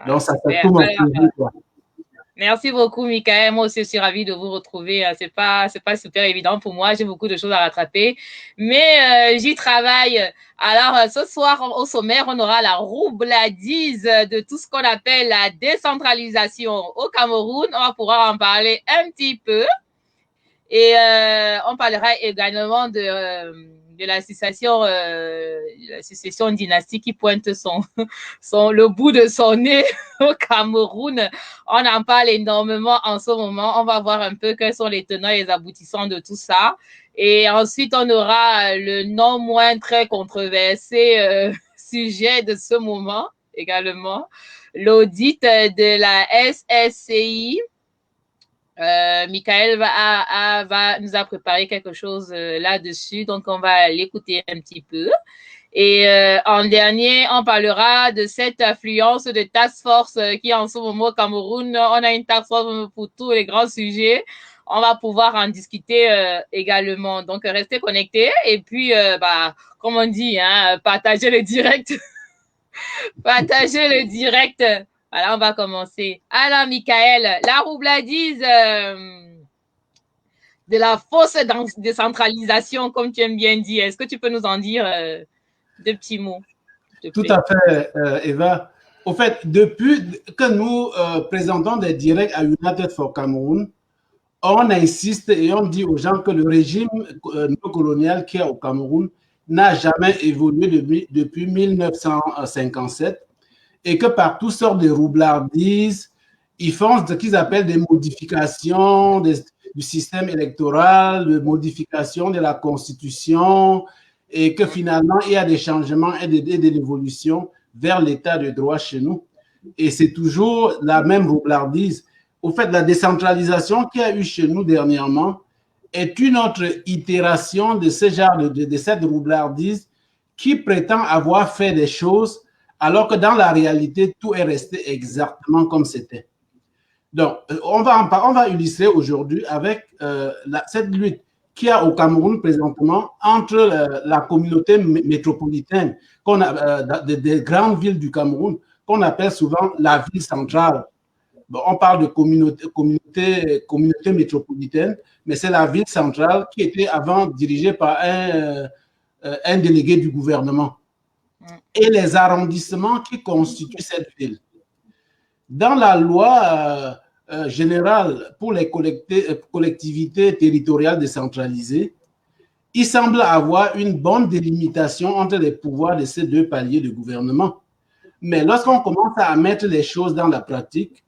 Donc, ça fait Super. tout mon Alors, plaisir, quoi. merci beaucoup, Michael. Moi aussi, je suis ravie de vous retrouver. C'est pas super évident pour moi. J'ai beaucoup de choses à rattraper, mais j'y travaille. Alors, ce soir, au sommaire, on aura la roubladise de tout ce qu'on appelle la décentralisation au Cameroun. On va pouvoir en parler un petit peu. Et on parlera également de la succession dynastique qui pointe le bout de son nez au Cameroun. On en parle énormément en ce moment. On va voir un peu quels sont les tenants et les aboutissants de tout ça. Et ensuite, on aura le non moins très controversé sujet de ce moment également, l'audit de la SSCI. Michael nous a préparé quelque chose là-dessus, donc on va l'écouter un petit peu. Et en dernier, on parlera de cette affluence de task force qui en ce moment au Cameroun. On a une task force pour tous les grands sujets. On va pouvoir en discuter également. Donc, restez connectés. Et puis, comme on dit, hein, partagez le direct. Partagez le direct. Voilà, on va commencer. Alors, Michael, la roubladise de la fausse décentralisation, comme tu aimes bien dire. Est-ce que tu peux nous en dire deux petits mots, s'il te Tout plaît? à fait, Eva. Au fait, depuis que nous présentons des directs à United for Cameroun, on insiste et on dit aux gens que le régime néocolonial qui est au Cameroun n'a jamais évolué depuis 1957 et que par toutes sortes de roublardises, ils font ce qu'ils appellent des modifications du système électoral, de modifications de la constitution, et que finalement, il y a des changements et de l'évolution vers l'état de droit chez nous. Et c'est toujours la même roublardise. Au fait, la décentralisation qu'il y a eu chez nous dernièrement est une autre itération de ce genre de cette roublardise qui prétend avoir fait des choses alors que dans la réalité, tout est resté exactement comme c'était. Donc, on va illustrer aujourd'hui avec cette lutte qu'il y a au Cameroun présentement entre la communauté métropolitaine, des grandes villes du Cameroun, qu'on appelle souvent la ville centrale. Bon, on parle de communauté métropolitaine, mais c'est la ville centrale qui était avant dirigée par un délégué du gouvernement. Et les arrondissements qui constituent cette ville. Dans la loi générale pour les collectivités territoriales décentralisées, il semble avoir une bonne délimitation entre les pouvoirs de ces deux paliers de gouvernement. Mais lorsqu'on commence à mettre les choses dans la pratique,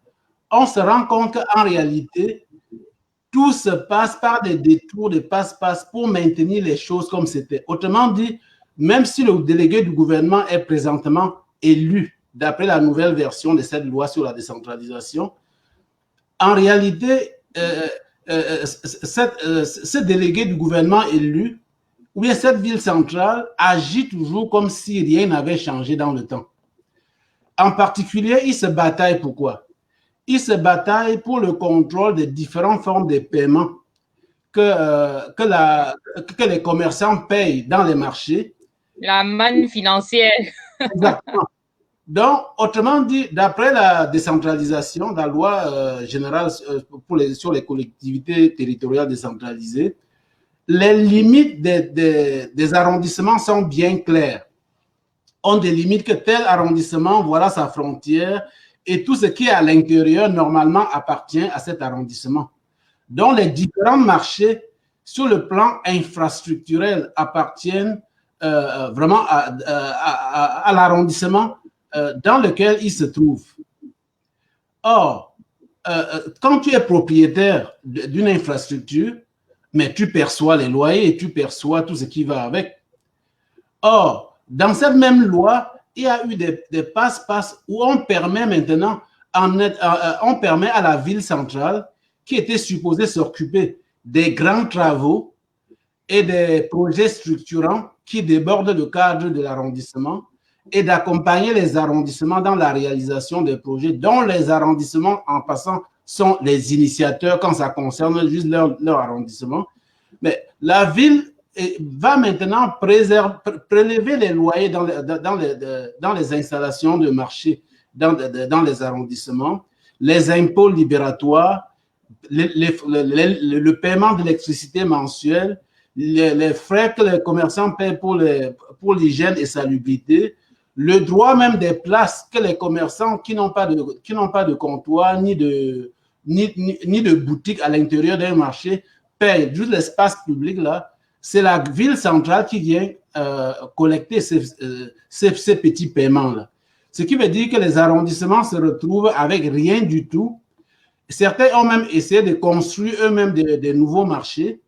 on se rend compte qu'en réalité, tout se passe par des détours, des passe-passe pour maintenir les choses comme c'était. Autrement dit, même si le délégué du gouvernement est présentement élu d'après la nouvelle version de cette loi sur la décentralisation, en réalité, ce délégué du gouvernement élu, ou bien cette ville centrale, agit toujours comme si rien n'avait changé dans le temps. En particulier, il se bataille pourquoi? Il se bataille pour le contrôle des différentes formes de paiement que les commerçants payent dans les marchés. La manne financière. Exactement. Donc, autrement dit, d'après la décentralisation, la loi générale sur les collectivités territoriales décentralisées, les limites des arrondissements sont bien claires. On délimite que tel arrondissement, voilà sa frontière, et tout ce qui est à l'intérieur, normalement, appartient à cet arrondissement. Donc, les différents marchés, sur le plan infrastructurel, appartiennent vraiment à l'arrondissement dans lequel il se trouve. Or, quand tu es propriétaire d'une infrastructure, mais tu perçois les loyers et tu perçois tout ce qui va avec. Or, dans cette même loi, il y a eu des passe-passe où on permet maintenant, on permet à la ville centrale, qui était supposée s'occuper des grands travaux et des projets structurants qui débordent le cadre de l'arrondissement, et d'accompagner les arrondissements dans la réalisation des projets, dont les arrondissements, en passant, sont les initiateurs quand ça concerne juste leur arrondissement. Mais la ville va maintenant prélever les loyers dans les installations de marché dans les arrondissements, les impôts libératoires, le paiement d'électricité mensuelle, les frais que les commerçants paient pour l'hygiène et salubrité, le droit même des places que les commerçants qui n'ont pas de comptoir ni de boutique à l'intérieur d'un marché payent. Juste l'espace public là, c'est la ville centrale qui vient collecter ces petits paiements là. Ce qui veut dire que les arrondissements se retrouvent avec rien du tout. Certains ont même essayé de construire eux-mêmes des nouveaux marchés,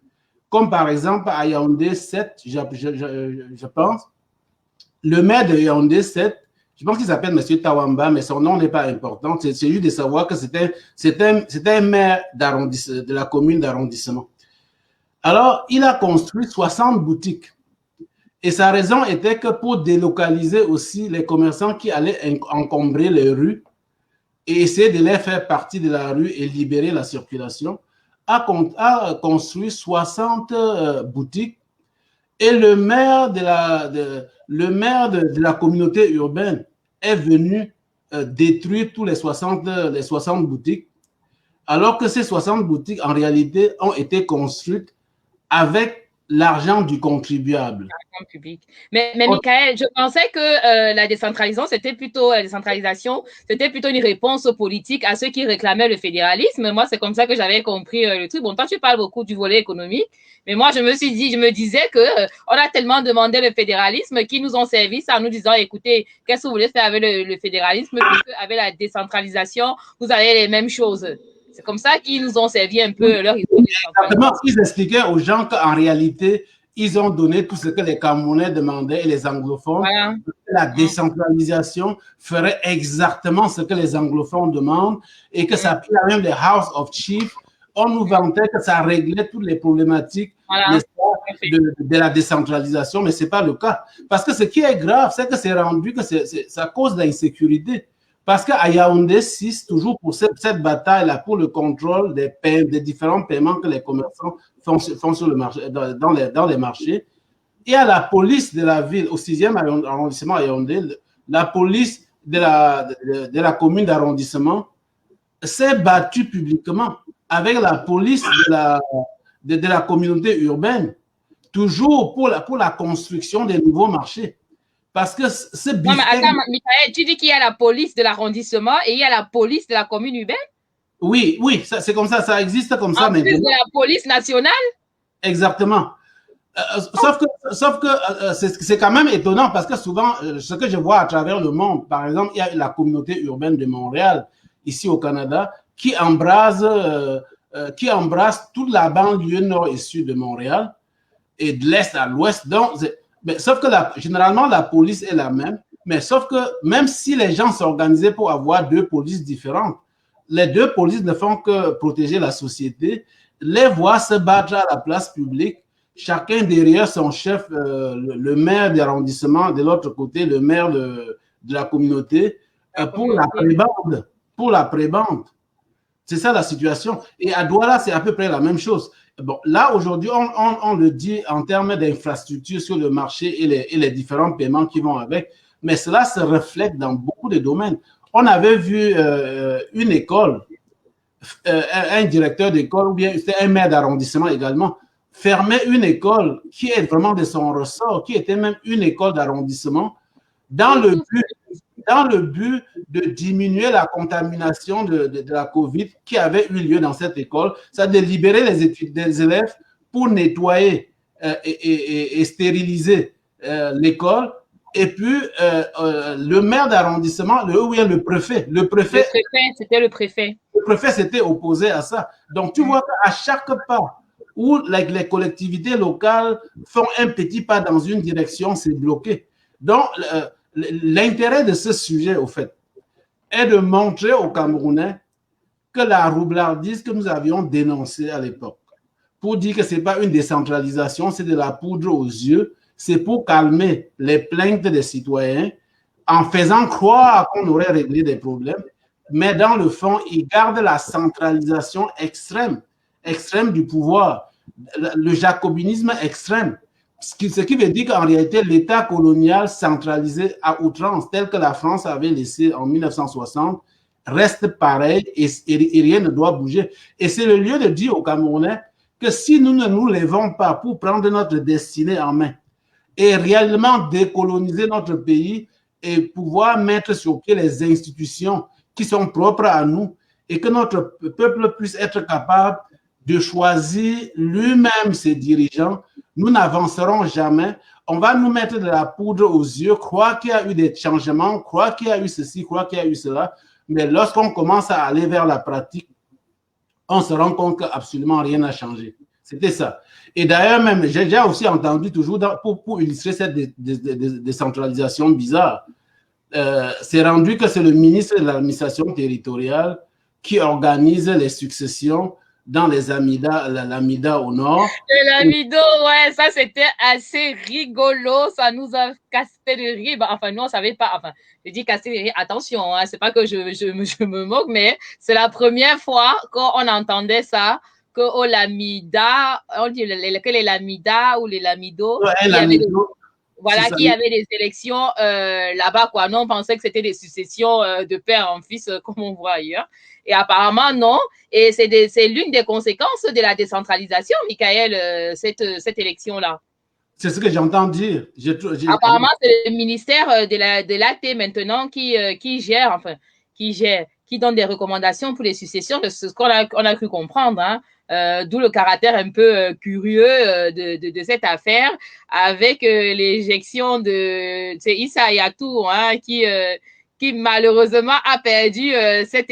comme par exemple à Yaoundé 7, je pense. Le maire de Yaoundé 7, je pense qu'il s'appelle M. Tawamba, mais son nom n'est pas important. C'est juste de savoir que c'était un maire de la commune d'arrondissement. Alors, il a construit 60 boutiques. Et sa raison était que pour délocaliser aussi les commerçants qui allaient encombrer les rues et essayer de les faire partie de la rue et libérer la circulation, a construit 60 boutiques. Et le maire de la communauté urbaine est venu détruire tous les 60 boutiques, alors que ces 60 boutiques, en réalité, ont été construites avec l'argent du contribuable. Public. Mais Michael, je pensais que la décentralisation, c'était plutôt une réponse politique à ceux qui réclamaient le fédéralisme. Moi, c'est comme ça que j'avais compris le truc. Bon, toi, tu parles beaucoup du volet économique, mais moi, je me disais que on a tellement demandé le fédéralisme qu'ils nous ont servi ça en nous disant, écoutez, qu'est-ce que vous voulez faire avec le fédéralisme, puisque avec la décentralisation, vous avez les mêmes choses. C'est comme ça qu'ils nous ont servi un peu leur histoire. Exactement. Ils expliquaient aux gens qu'en réalité, ils ont donné tout ce que les Camerounais demandaient et les anglophones. Voilà. La décentralisation ferait exactement ce que les anglophones demandent et que ça pire même les House of Chiefs. On nous vantait que ça réglait toutes les problématiques de la décentralisation, mais ce n'est pas le cas. Parce que ce qui est grave, c'est que c'est rendu que ça cause de l'insécurité. Parce qu'à Yaoundé 6, toujours pour cette bataille-là, pour le contrôle des différents paiements que les commerçants font sur le marché, dans les marchés, et à la police de la ville, au 6e arrondissement à Yaoundé, la police de la commune d'arrondissement s'est battue publiquement avec la police de la communauté urbaine, toujours pour la construction des nouveaux marchés. Parce que c'est bien. Non, mais attends, Michael, tu dis qu'il y a la police de l'arrondissement et il y a la police de la commune urbaine? Oui, c'est comme ça existe comme ça. En plus de la police nationale? Exactement. Sauf que c'est quand même étonnant parce que souvent, ce que je vois à travers le monde, par exemple, il y a la communauté urbaine de Montréal, ici au Canada, qui embrasse toute la banlieue nord et sud de Montréal et de l'est à l'ouest. Donc, mais sauf que généralement, la police est la même, mais sauf que même si les gens s'organisaient pour avoir deux polices différentes, les deux polices ne font que protéger la société, les voir se battre à la place publique, chacun derrière son chef, le maire d'arrondissement, de l'autre côté, le maire de la communauté, pour la prébande. C'est ça la situation. Et à Douala, c'est à peu près la même chose. Bon, là, aujourd'hui, on le dit en termes d'infrastructures sur le marché et les différents paiements qui vont avec, mais cela se reflète dans beaucoup de domaines. On avait vu une école, un directeur d'école, ou bien c'était un maire d'arrondissement également, fermer une école qui est vraiment de son ressort, qui était même une école d'arrondissement, dans le but de diminuer la contamination de la COVID qui avait eu lieu dans cette école, c'est de libérer les élèves pour nettoyer et stériliser l'école. Et puis, le maire d'arrondissement, le préfet. C'était le préfet. Le préfet s'était opposé à ça. Donc, tu vois qu'à chaque pas où les collectivités locales font un petit pas dans une direction, c'est bloqué. Donc, l'intérêt de ce sujet, au fait, est de montrer aux Camerounais que la roublardise que nous avions dénoncée à l'époque, pour dire que ce n'est pas une décentralisation, c'est de la poudre aux yeux, c'est pour calmer les plaintes des citoyens en faisant croire qu'on aurait réglé des problèmes, mais dans le fond, ils gardent la centralisation extrême du pouvoir, le jacobinisme extrême, ce qui veut dire qu'en réalité, l'État colonial centralisé à outrance, tel que la France avait laissé en 1960, reste pareil et rien ne doit bouger. Et c'est le lieu de dire aux Camerounais que si nous ne nous levons pas pour prendre notre destinée en main et réellement décoloniser notre pays et pouvoir mettre sur pied les institutions qui sont propres à nous et que notre peuple puisse être capable de choisir lui-même ses dirigeants, nous n'avancerons jamais. On va nous mettre de la poudre aux yeux, croire qu'il y a eu des changements, croire qu'il y a eu ceci, croire qu'il y a eu cela. Mais lorsqu'on commence à aller vers la pratique, on se rend compte qu'absolument rien n'a changé. C'était ça. Et d'ailleurs, même, j'ai déjà aussi entendu toujours, pour illustrer cette décentralisation bizarre, c'est rendu que c'est le ministre de l'administration territoriale qui organise les successions dans les l'Amida au nord. L'Amido, ouais, ça c'était assez rigolo, ça nous a cassé de rire. Enfin, nous on savait pas, enfin, je dis casser de rire, attention, hein, c'est pas que je me moque, mais c'est la première fois qu'on entendait ça, qu'au Lamida, on dit que les Lamida ou les Lamido, ouais, voilà, qu'il y avait des élections là-bas, quoi. Non, on pensait que c'était des successions de père en fils, comme on voit ailleurs. Et apparemment, non. Et c'est l'une des conséquences de la décentralisation, Michael, cette élection-là. C'est ce que j'entends dire. Apparemment, c'est le ministère de l'AT maintenant qui gère, enfin, qui donne des recommandations pour les successions, de ce qu'on a cru comprendre, hein. D'où le caractère un peu curieux de cette affaire, avec l'éjection de Issa Yatou, hein, qui malheureusement a perdu cette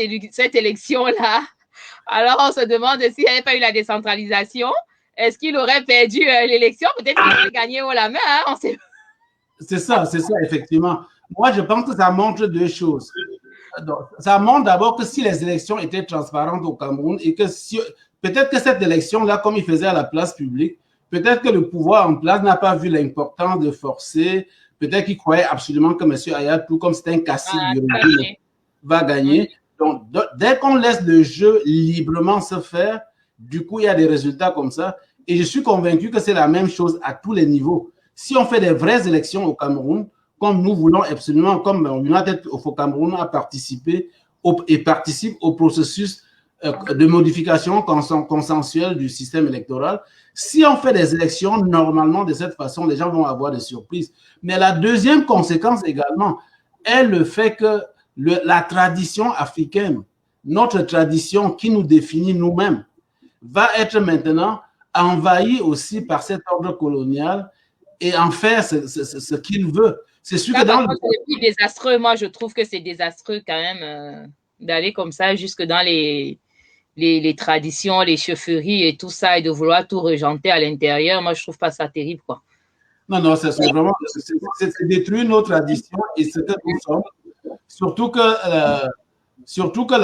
élection-là. Alors, on se demande s'il n'y avait pas eu la décentralisation, est-ce qu'il aurait perdu l'élection? Peut-être qu'il aurait gagné haut la main, hein, on sait. C'est ça, effectivement. Moi, je pense que ça montre deux choses. Ça montre d'abord que si les élections étaient transparentes au Cameroun et que peut-être que cette élection-là, comme il faisait à la place publique, peut-être que le pouvoir en place n'a pas vu l'importance de forcer. Peut-être qu'il croyait absolument que M. Ayatou, comme c'est un cacique va gagner. Donc, dès qu'on laisse le jeu librement se faire, du coup, il y a des résultats comme ça. Et je suis convaincu que c'est la même chose à tous les niveaux. Si on fait des vraies élections au Cameroun, comme nous voulons absolument, comme United au Cameroun a participé et participe au processus de modification consensuelle du système électoral. Si on fait des élections normalement de cette façon, les gens vont avoir des surprises. Mais la deuxième conséquence également est le fait que la tradition africaine, notre tradition qui nous définit nous-mêmes, va être maintenant envahie aussi par cet ordre colonial et en faire ce qu'il veut. C'est sûr que dans c'est désastreux. Moi, je trouve que c'est désastreux quand même d'aller comme ça jusque dans les traditions, les chefferies et tout ça, et de vouloir tout regenter à l'intérieur. Moi, je trouve pas ça terrible, quoi. Non, c'est vraiment, c'est détruire nos traditions et ce que nous sommes. Surtout que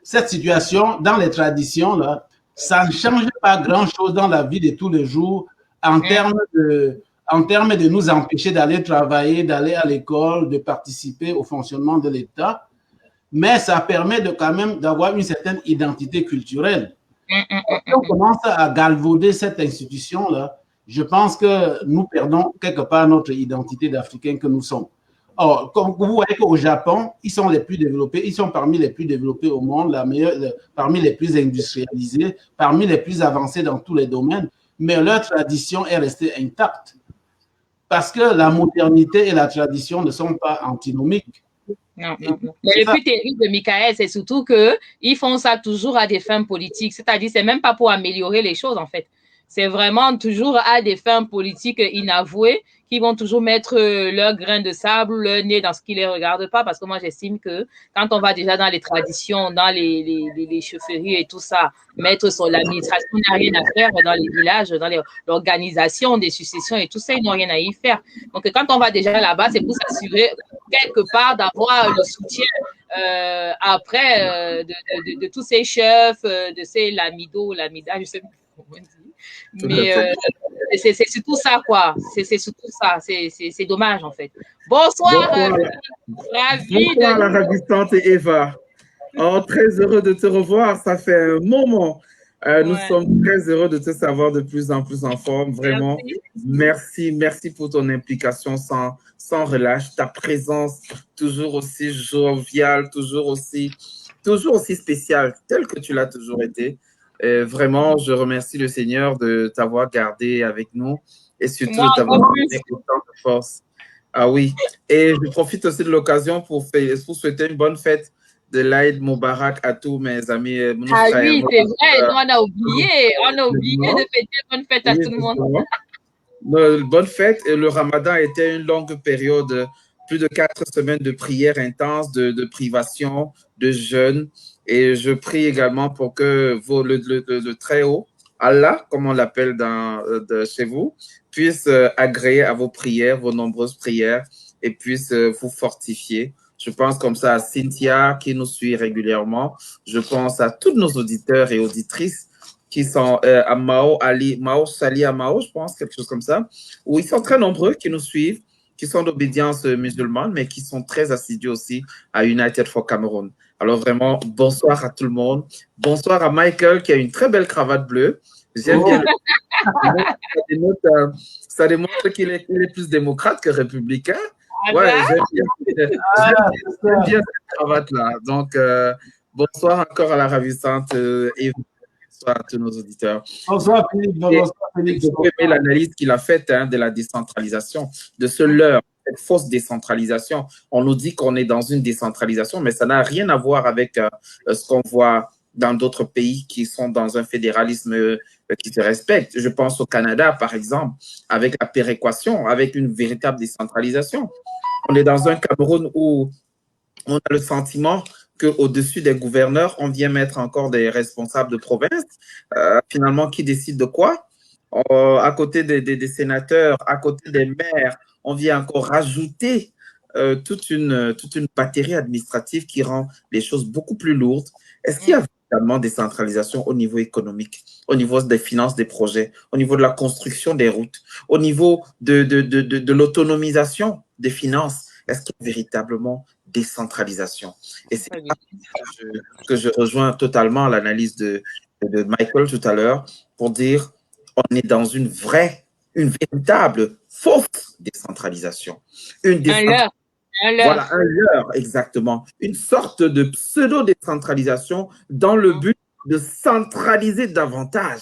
cette situation dans les traditions, là, ça ne change pas grand-chose dans la vie de tous les jours en termes de nous empêcher d'aller travailler, d'aller à l'école, de participer au fonctionnement de l'État. Mais ça permet quand même d'avoir une certaine identité culturelle. Si on commence à galvauder cette institution-là, je pense que nous perdons quelque part notre identité d'Africains que nous sommes. Or, comme vous voyez qu'au Japon, ils sont les plus développés, ils sont parmi les plus développés au monde, parmi les plus industrialisés, parmi les plus avancés dans tous les domaines, mais leur tradition est restée intacte. Parce que la modernité et la tradition ne sont pas antinomiques. Non. Mais le plus terrible de Michael, c'est surtout qu'ils font ça toujours à des fins politiques. C'est-à-dire, c'est même pas pour améliorer les choses, en fait. C'est vraiment toujours à des fins politiques inavouées qui vont toujours mettre leur grain de sable, leur nez dans ce qui les regarde pas. Parce que moi, j'estime que quand on va déjà dans les traditions, dans les chefferies et tout ça, mettre sur l'administration n'a rien à faire dans les villages, dans l'organisation des successions et tout ça, ils n'ont rien à y faire. Donc, quand on va déjà là-bas, c'est pour s'assurer quelque part d'avoir le soutien après de tous ces chefs, de ces lamido, lamida, je sais pas comment dire. Mais c'est surtout ça, quoi. C'est surtout ça. C'est dommage, en fait. Bonsoir. Ravi bonsoir, la ravissante Eva. Oh, très heureux de te revoir. Ça fait un moment. Nous sommes très heureux de te savoir de plus en plus en forme. Vraiment, merci pour ton implication sans relâche, ta présence toujours aussi joviale, toujours aussi spéciale, telle que tu l'as toujours été. Vraiment, je remercie le Seigneur de t'avoir gardé avec nous et surtout de t'avoir donné autant de force. Ah oui, et je profite aussi de l'occasion pour souhaiter une bonne fête de l'Aïd Moubarak à tous mes amis, nos frères. Ah oui, c'est vrai, nous, on a oublié de fêter bonne fête à tout le monde. Bonne fête, et le Ramadan était une longue période, plus de 4 semaines de prières intenses, de privation, de jeûne, et je prie également pour que le Très-Haut, Allah, comme on l'appelle chez vous, puisse agréer à vos prières, vos nombreuses prières, et puisse vous fortifier. Je pense comme ça à Cynthia qui nous suit régulièrement. Je pense à tous nos auditeurs et auditrices qui sont à Mao Sali à Mao, je pense, quelque chose comme ça, où ils sont très nombreux qui nous suivent, qui sont d'obédience musulmane, mais qui sont très assidus aussi à United for Cameroon. Alors vraiment, bonsoir à tout le monde. Bonsoir à Michael qui a une très belle cravate bleue. J'aime bien. Ça démontre qu'il est plus démocrate que républicain. Ouais, j'aime bien cette cravate-là. Donc, bonsoir encore à la ravissante et bonsoir à tous nos auditeurs. Bonsoir Philippe. Bonsoir Félix. J'ai aimé l'analyse qu'il a faite de la décentralisation, de ce leurre, cette fausse décentralisation. On nous dit qu'on est dans une décentralisation, mais ça n'a rien à voir avec ce qu'on voit dans d'autres pays qui sont dans un fédéralisme qui se respecte. Je pense au Canada, par exemple, avec la péréquation, avec une véritable décentralisation. On est dans un Cameroun où on a le sentiment qu'au-dessus des gouverneurs, on vient mettre encore des responsables de province. Finalement, qui décide de quoi? À côté des sénateurs, à côté des maires, on vient encore rajouter toute une batterie administrative qui rend les choses beaucoup plus lourdes. Est-ce qu'il y a véritablement décentralisation au niveau économique, au niveau des finances des projets, au niveau de la construction des routes, au niveau de l'autonomisation des finances? Est-ce qu'il y a véritablement décentralisation? Et c'est là que je rejoins totalement l'analyse de Michael tout à l'heure pour dire on est dans une véritable fausse décentralisation. Voilà, un leurre, exactement. Une sorte de pseudo-décentralisation dans le but de centraliser davantage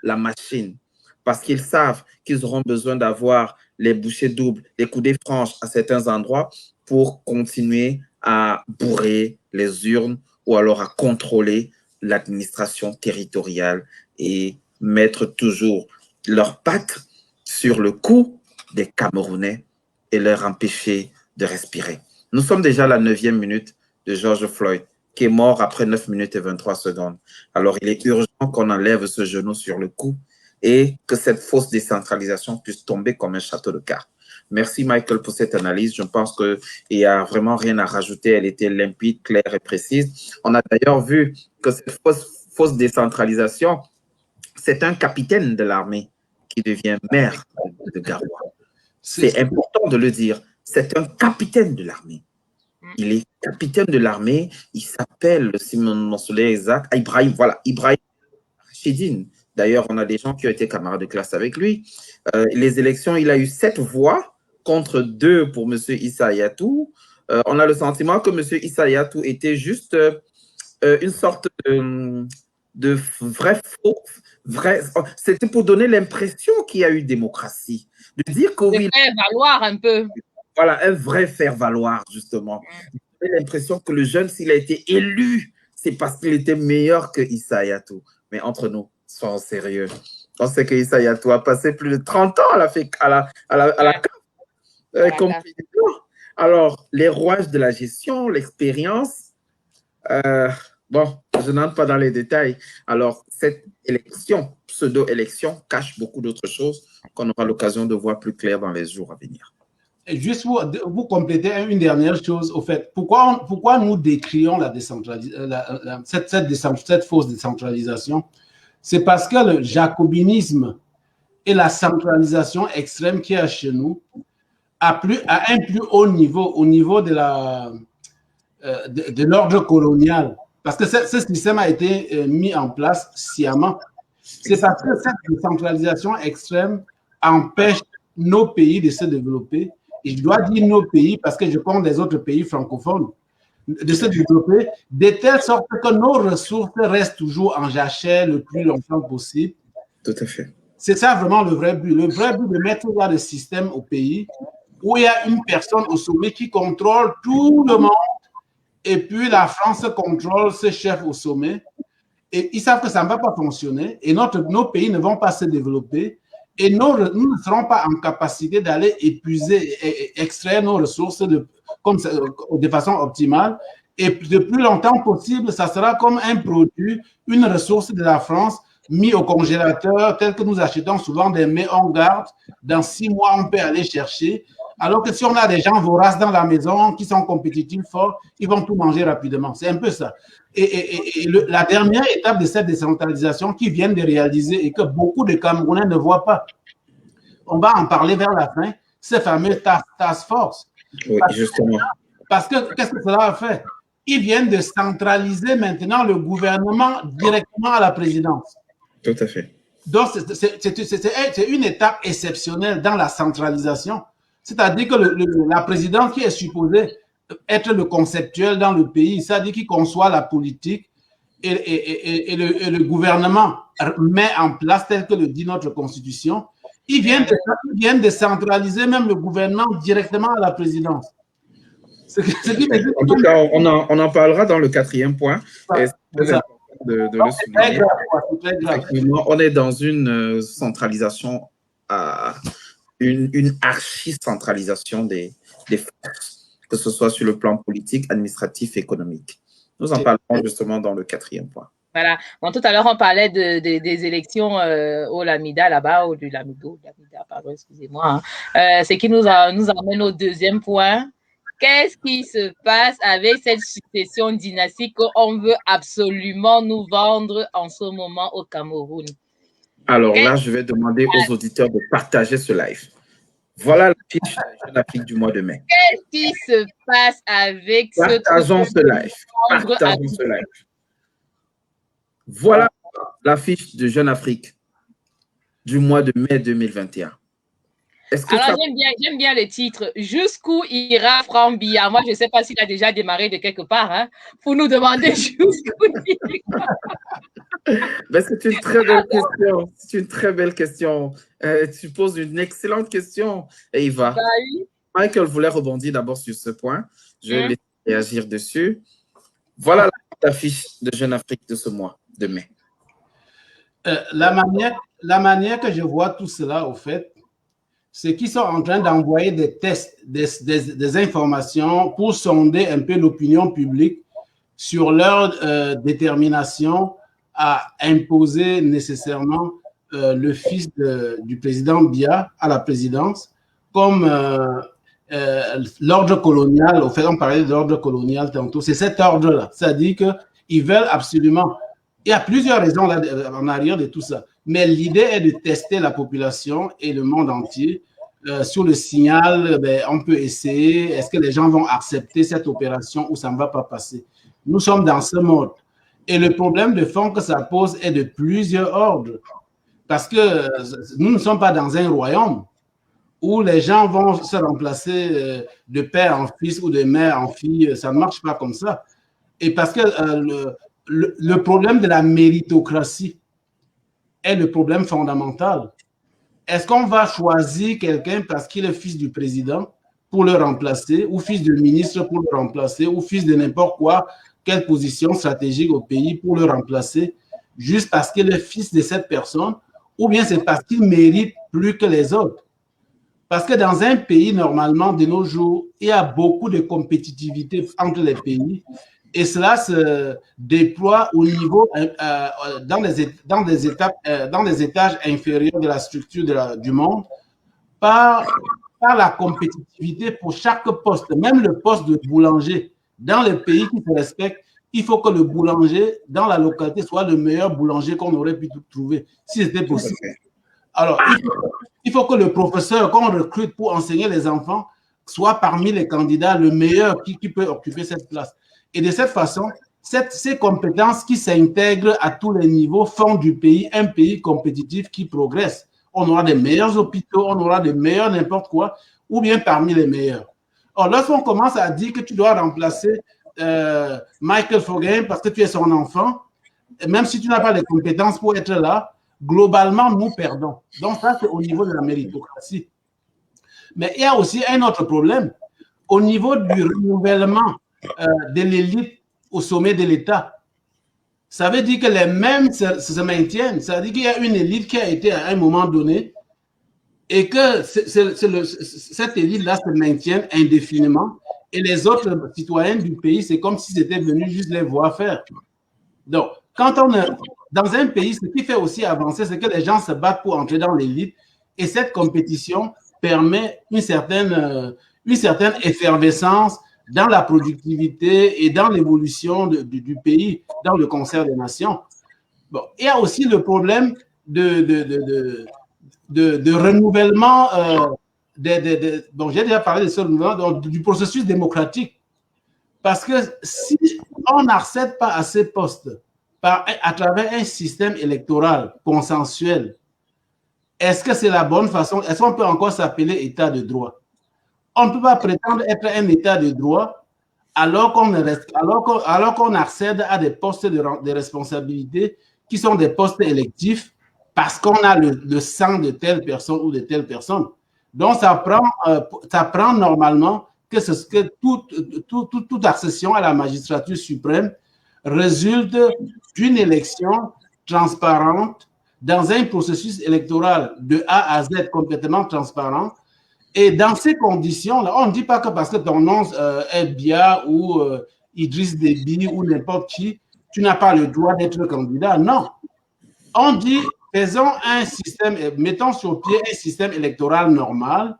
la machine. Parce qu'ils savent qu'ils auront besoin d'avoir les bouchées doubles, les coudées franches à certains endroits pour continuer à bourrer les urnes ou alors à contrôler l'administration territoriale et mettre toujours leurs pattes sur le cou des Camerounais et leur empêcher de respirer. Nous sommes déjà à la 9e minute de George Floyd, qui est mort après 9 minutes et 23 secondes. Alors, il est urgent qu'on enlève ce genou sur le cou et que cette fausse décentralisation puisse tomber comme un château de cartes. Merci, Michael, pour cette analyse. Je pense qu'il n'y a vraiment rien à rajouter. Elle était limpide, claire et précise. On a d'ailleurs vu que cette fausse décentralisation, c'est un capitaine de l'armée qui devient maire de Garoua. C'est important de le dire. C'est un capitaine de l'armée. Il est capitaine de l'armée. Il s'appelle, si mon souvenir est exact, Ibrahim Rachidine. D'ailleurs, on a des gens qui ont été camarades de classe avec lui. Les élections, il a eu 7 voix contre 2 pour M. Issa Hayatou. On a le sentiment que M. Issa Hayatou était juste une sorte de vrai faux. C'était pour donner l'impression qu'il y a eu démocratie. De dire que oui. Faire valoir un peu. Voilà, un vrai faire-valoir, justement. J'ai l'impression que le jeune, s'il a été élu, c'est parce qu'il était meilleur que Issa Hayatou. Mais entre nous, soyons sérieux. On sait que Issa Hayatou a passé plus de 30 ans à la compétition. Alors, les rouages de la gestion, l'expérience, bon, je n'entre pas dans les détails. Alors, cette élection, pseudo-élection, cache beaucoup d'autres choses qu'on aura l'occasion de voir plus clair dans les jours à venir. Et juste pour compléter une dernière chose, au fait, pourquoi nous décrions cette fausse décentralisation? C'est parce que le jacobinisme et la centralisation extrême qu'il y a chez nous à un plus haut niveau, au niveau de l'ordre colonial, Parce que ce système a été mis en place sciemment. C'est parce que cette décentralisation extrême empêche nos pays de se développer. Et je dois dire nos pays parce que je compte des autres pays francophones de se développer de telle sorte que nos ressources restent toujours en jachère le plus longtemps possible. Tout à fait. C'est ça vraiment le vrai but. Le vrai but de mettre là le système au pays où il y a une personne au sommet qui contrôle tout le monde et puis la France contrôle ses chefs au sommet. Et ils savent que ça ne va pas fonctionner et nos pays ne vont pas se développer et nous ne serons pas en capacité d'aller épuiser et extraire nos ressources de façon optimale. Et de plus longtemps possible, ça sera comme un produit, une ressource de la France mis au congélateur, tel que nous achetons souvent des mets en garde. Dans 6 mois, on peut aller chercher. Alors que si on a des gens voraces dans la maison qui sont compétitifs forts, ils vont tout manger rapidement. C'est un peu ça. Et la dernière étape de cette décentralisation qui vient de réaliser et que beaucoup de Camerounais ne voient pas, on va en parler vers la fin, ces fameux task force. Oui, justement. Parce que qu'est-ce que cela a fait? Ils viennent de centraliser maintenant le gouvernement directement à la présidence. Tout à fait. Donc, c'est une étape exceptionnelle dans la centralisation. C'est-à-dire que la présidence qui est supposée être le conceptuel dans le pays, c'est-à-dire qui conçoit la politique et le gouvernement met en place, tel que le dit notre Constitution, ils viennent de centraliser même le gouvernement directement à la présidence. En tout cas, on en parlera dans le 4e point. Et c'est très important de le souligner. Effectivement, on est dans une centralisation, une archi-centralisation des forces, que ce soit sur le plan politique, administratif, économique. Nous en parlerons justement dans le 4e point. Voilà. Bon, tout à l'heure, on parlait des élections au Lamida, là-bas, ou du Lamido, pardon, excusez-moi. Hein. Ce qui nous amène au 2e point. Qu'est-ce qui se passe avec cette succession dynastique qu'on veut absolument nous vendre en ce moment au Cameroun? Alors là, je vais demander aux auditeurs de partager ce live. Voilà la fiche de Jeune Afrique du mois de mai. Qu'est-ce qui se passe avec Partageons ce live. Partageons ce live. Voilà la fiche de Jeune Afrique du mois de mai 2021. Alors, j'aime bien le titre. Jusqu'où ira Franck Biya? Moi, je ne sais pas s'il a déjà démarré de quelque part, hein, pour nous demander jusqu'où il ira. Ben, c'est une très belle question. C'est une très belle question. Tu poses une excellente question, Eva. Bah, oui. Michael voulait rebondir d'abord sur ce point. Je vais laisser réagir dessus. Voilà la fiche de Jeune Afrique de ce mois de mai. La manière que je vois tout cela, au fait, c'est qu'ils sont en train d'envoyer des tests, des informations pour sonder un peu l'opinion publique sur leur détermination à imposer nécessairement le fils du président Biya à la présidence, comme l'ordre colonial. Au fait, on parlait de l'ordre colonial tantôt. C'est cet ordre-là. C'est-à-dire qu'ils veulent absolument. Il y a plusieurs raisons là, en arrière de tout ça. Mais l'idée est de tester la population et le monde entier. Sur le signal, on peut essayer. Est-ce que les gens vont accepter cette opération ou ça ne va pas passer? Nous sommes dans ce mode. Et le problème de fond que ça pose est de plusieurs ordres. Parce que nous ne sommes pas dans un royaume où les gens vont se remplacer de père en fils ou de mère en fille. Ça ne marche pas comme ça. Et parce que le problème de la méritocratie est le problème fondamental. Est-ce qu'on va choisir quelqu'un parce qu'il est fils du président pour le remplacer, ou fils de ministre pour le remplacer, ou fils de n'importe quoi, quelle position stratégique au pays pour le remplacer, juste parce qu'il est fils de cette personne, ou bien c'est parce qu'il mérite plus que les autres? Parce que dans un pays, normalement, de nos jours, il y a beaucoup de compétitivité entre les pays. Et cela se déploie au niveau, dans des étages inférieurs de la structure du monde, par la compétitivité pour chaque poste, même le poste de boulanger. Dans les pays qui se respectent, il faut que le boulanger, dans la localité, soit le meilleur boulanger qu'on aurait pu trouver, si c'était possible. Alors, il faut que le professeur qu'on recrute pour enseigner les enfants soit parmi les candidats le meilleur qui peut occuper cette place. Et de cette façon, ces compétences qui s'intègrent à tous les niveaux font du pays un pays compétitif qui progresse. On aura des meilleurs hôpitaux, on aura des meilleurs n'importe quoi, ou bien parmi les meilleurs. Or, lorsqu'on commence à dire que tu dois remplacer Michael Fogain parce que tu es son enfant, même si tu n'as pas les compétences pour être là, globalement, nous perdons. Donc, ça, c'est au niveau de la méritocratie. Mais il y a aussi un autre problème. Au niveau du renouvellement de l'élite au sommet de l'État, ça veut dire que les mêmes se maintiennent. Ça veut dire qu'il y a une élite qui a été à un moment donné et que cette élite-là se maintient indéfiniment et les autres citoyens du pays, c'est comme si c'était venu juste les voir faire. Donc, quand on est dans un pays, ce qui fait aussi avancer, c'est que les gens se battent pour entrer dans l'élite et cette compétition permet une certaine effervescence dans la productivité et dans l'évolution du pays, dans le concert des nations. Bon, il y a aussi le problème de renouvellement, bon, j'ai déjà parlé de ce renouvellement, du processus démocratique. Parce que si on n'accède pas à ces postes à travers un système électoral consensuel, est-ce que c'est la bonne façon? Est-ce qu'on peut encore s'appeler État de droit? On ne peut pas prétendre être un État de droit alors qu'on accède à des postes de responsabilité qui sont des postes électifs parce qu'on a le sang de telle personne ou de telle personne. Donc, ça prend normalement que toute accession à la magistrature suprême résulte d'une élection transparente dans un processus électoral de A à Z complètement transparent. Et dans ces conditions-là, on ne dit pas que parce que ton nom est Bia ou Idriss Déby ou n'importe qui, tu n'as pas le droit d'être candidat. Non. On dit, faisons un système, mettons sur pied un système électoral normal.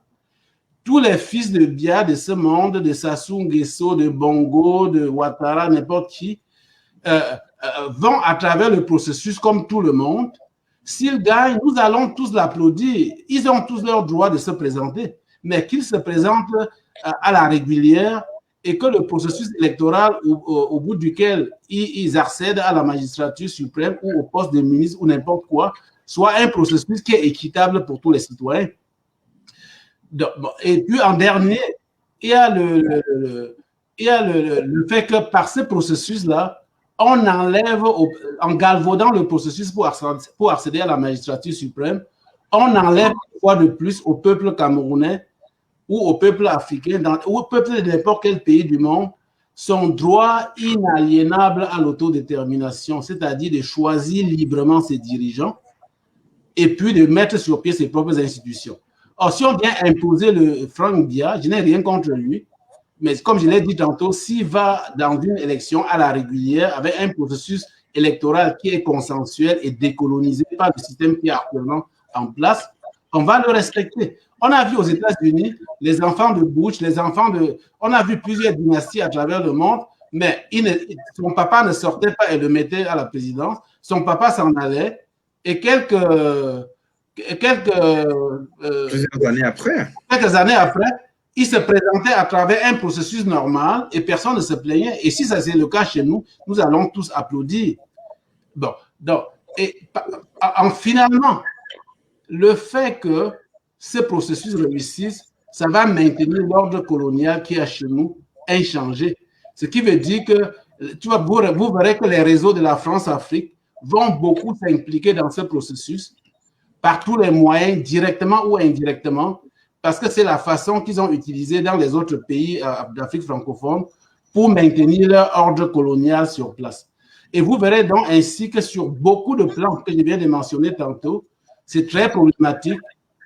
Tous les fils de Bia de ce monde, de Sassou Nguesso, de Bongo, de Ouattara, n'importe qui, vont à travers le processus comme tout le monde. S'ils gagnent, nous allons tous l'applaudir. Ils ont tous leur droit de se présenter, mais qu'ils se présentent à la régulière et que le processus électoral au bout duquel ils accèdent à la magistrature suprême ou au poste de ministre ou n'importe quoi, soit un processus qui est équitable pour tous les citoyens. Et puis en dernier, il y a le fait que par ce processus-là, on enlève, en galvaudant le processus pour accéder à la magistrature suprême, on enlève une fois de plus au peuple camerounais ou au peuple africain, ou au peuple de n'importe quel pays du monde, son droit inaliénable à l'autodétermination, c'est-à-dire de choisir librement ses dirigeants et puis de mettre sur pied ses propres institutions. Or, si on vient imposer le Franck Bia, je n'ai rien contre lui, mais comme je l'ai dit tantôt, s'il va dans une élection à la régulière avec un processus électoral qui est consensuel et décolonisé par le système qui est actuellement en place, on va le respecter. On a vu aux États-Unis les enfants de Bush, on a vu plusieurs dynasties à travers le monde, mais son papa ne sortait pas et le mettait à la présidence. Son papa s'en allait et quelques années après, il se présentait à travers un processus normal et personne ne se plaignait. Et si ça c'est le cas chez nous, nous allons tous applaudir. Bon, donc, finalement, le fait que ce processus réussisse, ça va maintenir l'ordre colonial qui est chez nous inchangé. Ce qui veut dire que vous verrez que les réseaux de la France-Afrique vont beaucoup s'impliquer dans ce processus par tous les moyens, directement ou indirectement, parce que c'est la façon qu'ils ont utilisée dans les autres pays d'Afrique francophone pour maintenir leur ordre colonial sur place. Et vous verrez donc ainsi que sur beaucoup de plans que je viens de mentionner tantôt, c'est très problématique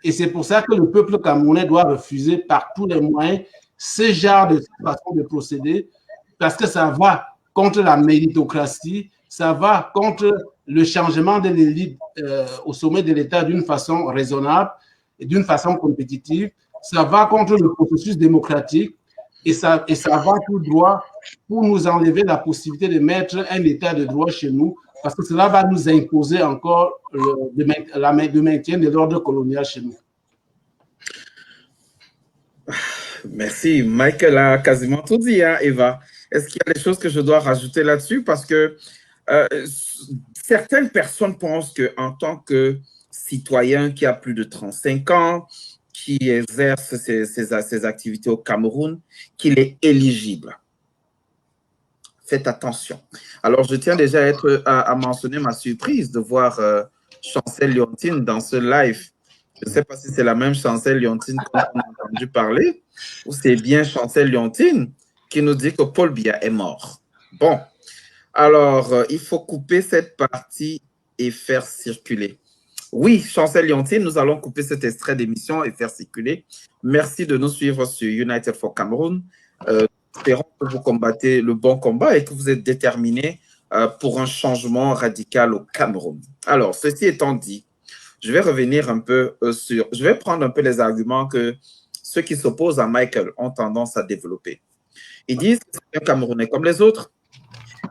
et c'est pour ça que le peuple camerounais doit refuser par tous les moyens ce genre de façon de procéder parce que ça va contre la méritocratie, ça va contre le changement de l'élite au sommet de l'État d'une façon raisonnable et d'une façon compétitive, ça va contre le processus démocratique et ça va tout droit pour nous enlever la possibilité de mettre un État de droit chez nous parce que cela va nous imposer encore le maintien de l'ordre colonial chez nous. Merci. Michael a quasiment tout dit, hein, Eva. Est-ce qu'il y a des choses que je dois rajouter là-dessus? Parce que certaines personnes pensent qu'en tant que citoyen qui a plus de 35 ans, qui exerce ses activités au Cameroun, qu'il est éligible. Faites attention. Alors, je tiens déjà à mentionner ma surprise de voir Chancel Leontine dans ce live. Je ne sais pas si c'est la même Chancel Leontine qu'on a entendu parler ou c'est bien Chancel Leontine qui nous dit que Paul Biya est mort. Bon, alors, il faut couper cette partie et faire circuler. Oui, Chancel Leontine, nous allons couper cet extrait d'émission et faire circuler. Merci de nous suivre sur United for Cameroon. Espérons que vous combattez le bon combat et que vous êtes déterminés pour un changement radical au Cameroun. Alors, ceci étant dit, je vais revenir un peu je vais prendre un peu les arguments que ceux qui s'opposent à Michael ont tendance à développer. Ils disent que c'est un Camerounais comme les autres.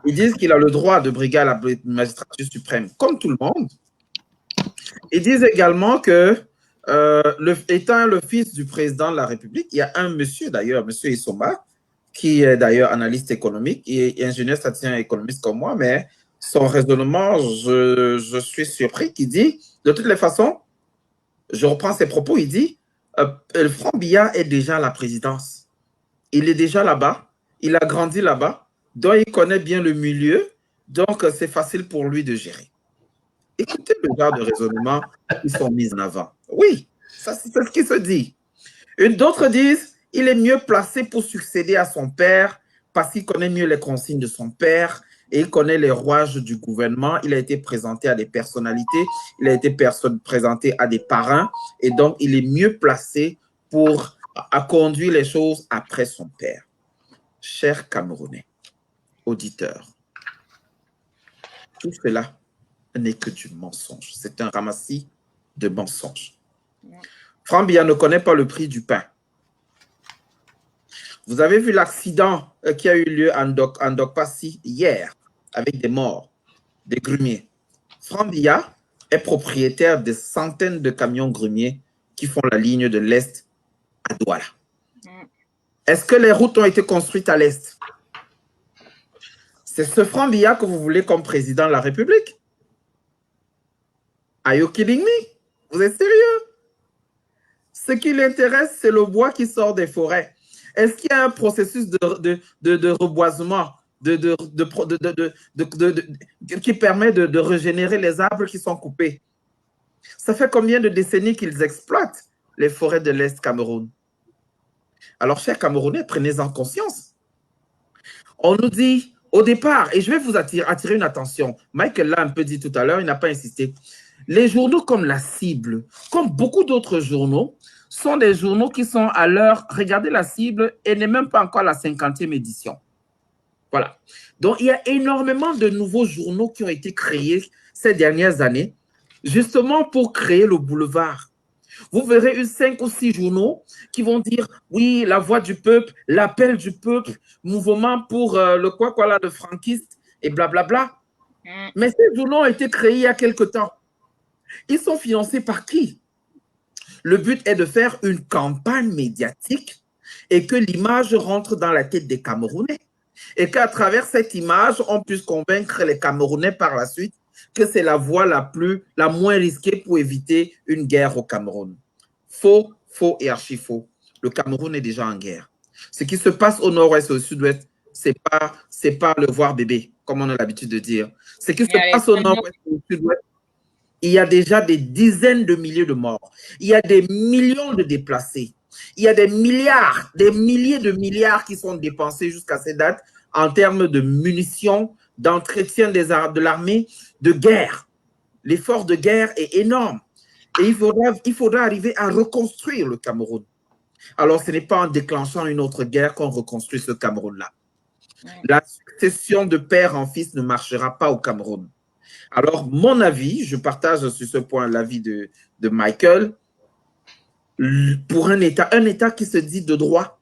Ils disent qu'il a le droit de briguer à la magistrature suprême comme tout le monde. Ils disent également que, étant le fils du président de la République, il y a un monsieur d'ailleurs, monsieur Issoma, qui est d'ailleurs analyste économique et ingénieur statisticien économiste comme moi, mais son raisonnement, je suis surpris, qui dit, de toutes les façons, je reprends ses propos, il dit, Franck Biya est déjà à la présidence. Il est déjà là-bas, il a grandi là-bas, donc il connaît bien le milieu, donc c'est facile pour lui de gérer. Écoutez le genre de raisonnement qui sont mis en avant. Oui, ça c'est ce qui se dit. D'autres disent, il est mieux placé pour succéder à son père parce qu'il connaît mieux les consignes de son père et il connaît les rouages du gouvernement. Il a été présenté à des personnalités, il a été présenté à des parrains et donc il est mieux placé pour conduire les choses après son père. Chers Camerounais, auditeurs, tout cela n'est que du mensonge. C'est un ramassis de mensonges. Franck Biya ne connaît pas le prix du pain. Vous avez vu l'accident qui a eu lieu en Dokpassi hier, avec des morts, des grumiers. Franck Biya est propriétaire de centaines de camions grumiers qui font la ligne de l'Est à Douala. Est-ce que les routes ont été construites à l'Est? C'est ce Franck Biya que vous voulez comme président de la République? Are you kidding me? Vous êtes sérieux? Ce qui l'intéresse, c'est le bois qui sort des forêts. Est-ce qu'il y a un processus de reboisement qui permet de régénérer les arbres qui sont coupés? Ça fait combien de décennies qu'ils exploitent les forêts de l'Est Cameroun? Alors, chers Camerounais, prenez-en conscience. On nous dit au départ, et je vais vous attirer une attention, Michael l'a un peu dit tout à l'heure, il n'a pas insisté. Les journaux comme La Cible, comme beaucoup d'autres journaux, sont des journaux qui sont à l'heure, regardez La Cible, et n'est même pas encore la 50e édition. Voilà. Donc, il y a énormément de nouveaux journaux qui ont été créés ces dernières années, justement pour créer le boulevard. Vous verrez 5 ou 6 journaux qui vont dire, oui, la voix du peuple, l'appel du peuple, mouvement pour le quoi de franquiste et blablabla. Mais ces journaux ont été créés il y a quelque temps. Ils sont financés par qui? Le but est de faire une campagne médiatique et que l'image rentre dans la tête des Camerounais. Et qu'à travers cette image, on puisse convaincre les Camerounais par la suite que c'est la voie la moins risquée pour éviter une guerre au Cameroun. Faux, faux et archi faux. Le Cameroun est déjà en guerre. Ce qui se passe au nord-ouest et au sud-ouest, c'est pas le voir bébé, comme on a l'habitude de dire. Ce qui se passe au nord-ouest et au sud-ouest, il y a déjà des dizaines de milliers de morts. Il y a des millions de déplacés. Il y a des milliards, des milliers de milliards qui sont dépensés jusqu'à ces dates en termes de munitions, d'entretien de l'armée, de guerre. L'effort de guerre est énorme. Et il faudra arriver à reconstruire le Cameroun. Alors, ce n'est pas en déclenchant une autre guerre qu'on reconstruit ce Cameroun-là. La succession de père en fils ne marchera pas au Cameroun. Alors, mon avis, je partage sur ce point l'avis de Michael, pour un État qui se dit de droit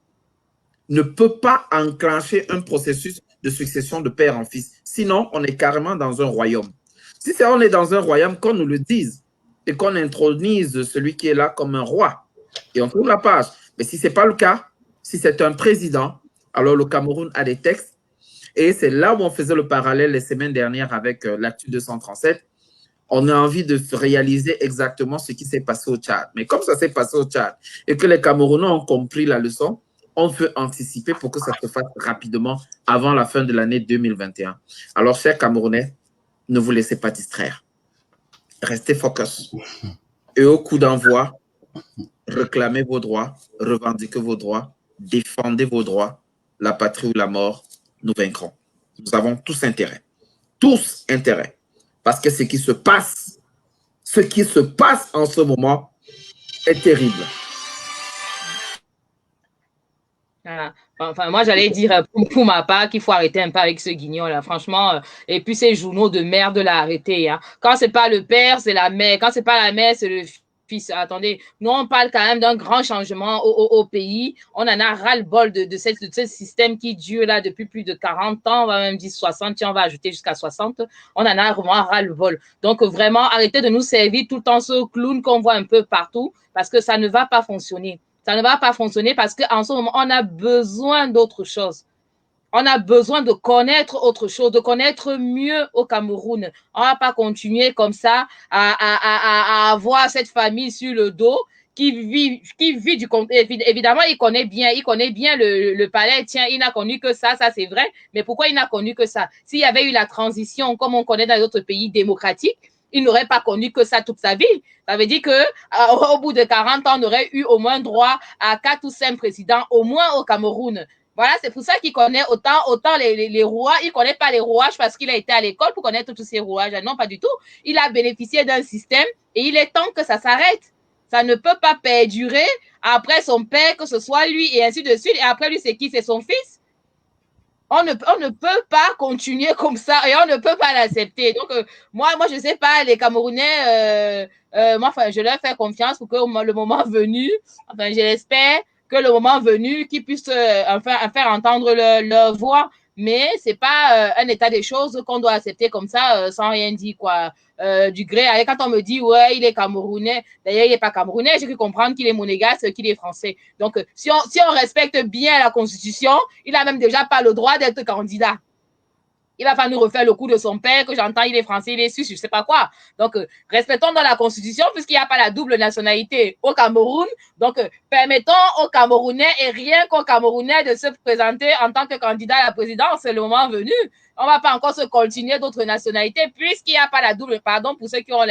ne peut pas enclencher un processus de succession de père en fils. Sinon, on est carrément dans un royaume. Si on est dans un royaume, qu'on nous le dise et qu'on intronise celui qui est là comme un roi et on tourne la page. Mais si ce n'est pas le cas, si c'est un président, alors le Cameroun a des textes Et c'est là où on faisait le parallèle les semaines dernières avec l'actu 237. On a envie de réaliser exactement ce qui s'est passé au Tchad. Mais comme ça s'est passé au Tchad et que les Camerounais ont compris la leçon, on peut anticiper pour que ça se fasse rapidement avant la fin de l'année 2021. Alors, chers Camerounais, ne vous laissez pas distraire. Restez focus. Et au coup d'envoi, réclamez vos droits, revendiquez vos droits, défendez vos droits. La patrie ou la mort, nous vaincrons. Nous avons tous intérêt. Tous intérêt. Parce que ce qui se passe en ce moment est terrible. Voilà. Enfin, moi, j'allais dire pour ma part qu'il faut arrêter un peu avec ce guignol là, franchement. Et puis ces journaux de merde l'a arrêté. Hein. Quand c'est pas le père, c'est la mère. Quand c'est pas la mère, c'est le fils. Attendez, nous on parle quand même d'un grand changement au pays. On en a ras-le-bol de ce système qui dure là depuis plus de 40 ans, on va même dire 60, tiens, on va ajouter jusqu'à 60. On en a vraiment ras-le-bol. Donc vraiment, arrêtez de nous servir tout le temps ce clown qu'on voit un peu partout parce que ça ne va pas fonctionner. Ça ne va pas fonctionner parce qu'en ce moment, on a besoin d'autre chose. On a besoin de connaître autre chose, de connaître mieux au Cameroun. On ne va pas continuer comme ça à avoir cette famille sur le dos qui vit du évidemment, il connaît bien le palais. Tiens, il n'a connu que ça c'est vrai. Mais pourquoi il n'a connu que ça? S'il y avait eu la transition, comme on connaît dans d'autres pays démocratiques, il n'aurait pas connu que ça toute sa vie. Ça veut dire que au bout de 40 ans, on aurait eu au moins droit à 4 ou 5 présidents, au moins au Cameroun. Voilà, c'est pour ça qu'il connaît autant les rouages. Il connaît pas les rouages parce qu'il a été à l'école pour connaître tous ces rouages. Non, pas du tout. Il a bénéficié d'un système et il est temps que ça s'arrête. Ça ne peut pas perdurer après son père, que ce soit lui et ainsi de suite. Et après lui, c'est qui? C'est son fils. On ne peut pas continuer comme ça et on ne peut pas l'accepter. Donc, moi, je sais pas, les Camerounais, moi, enfin, je leur fais confiance pour que le moment venu, enfin, je l'espère, que le moment venu, qu'ils puissent enfin faire entendre leur voix. Mais c'est pas un état des choses qu'on doit accepter comme ça, sans rien dire, quoi. Du gré. Quand on me dit, ouais, il est camerounais, d'ailleurs, il n'est pas camerounais, j'ai pu comprendre qu'il est monégasque, qu'il est français. Donc, si on respecte bien la Constitution, il n'a même déjà pas le droit d'être candidat. Il va pas nous refaire le coup de son père, que j'entends, il est français, il est suisse, je sais pas quoi. Donc, respectons dans la Constitution, puisqu'il n'y a pas la double nationalité au Cameroun. Donc, permettons aux Camerounais et rien qu'aux Camerounais de se présenter en tant que candidat à la présidence, c'est le moment venu. On va pas encore se continuer d'autres nationalités, puisqu'il n'y a pas la double, pardon, pour ceux qui ont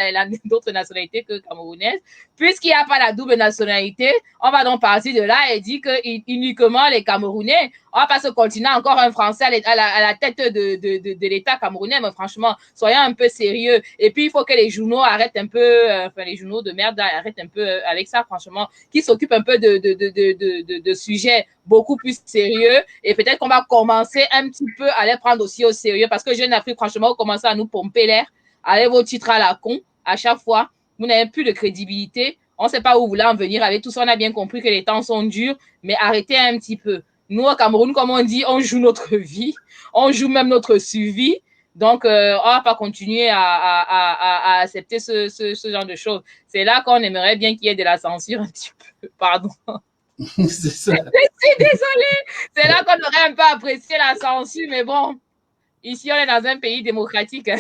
d'autres nationalités que camerounaises, puisqu'il n'y a pas la double nationalité, on va donc partir de là et dire que uniquement les Camerounais, on va pas se continuer encore un Français à la tête de l'État camerounais, mais franchement, soyons un peu sérieux. Et puis, il faut que les journaux arrêtent un peu, enfin, les journaux de merde arrêtent un peu avec ça, franchement, qui s'occupent un peu de sujets beaucoup plus sérieux. Et peut-être qu'on va commencer un petit peu à les prendre aussi au sérieux, parce que Jeune Afrique, franchement, vous commencez à nous pomper l'air avec vos titres à la con à chaque fois. Vous n'avez plus de crédibilité. On ne sait pas où vous voulez en venir avec tout ça. On a bien compris que les temps sont durs, mais arrêtez un petit peu. Nous, au Cameroun, comme on dit, on joue notre vie. On joue même notre survie. Donc, on ne va pas continuer à accepter ce genre de choses. C'est là qu'on aimerait bien qu'il y ait de la censure un petit peu. Pardon. C'est ça. Je suis désolée. C'est là qu'on aurait un peu apprécié la censure, mais bon, ici, on est dans un pays démocratique.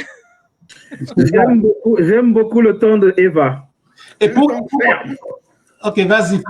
J'aime beaucoup le ton de Eva. Et pour... Ok, vas-y.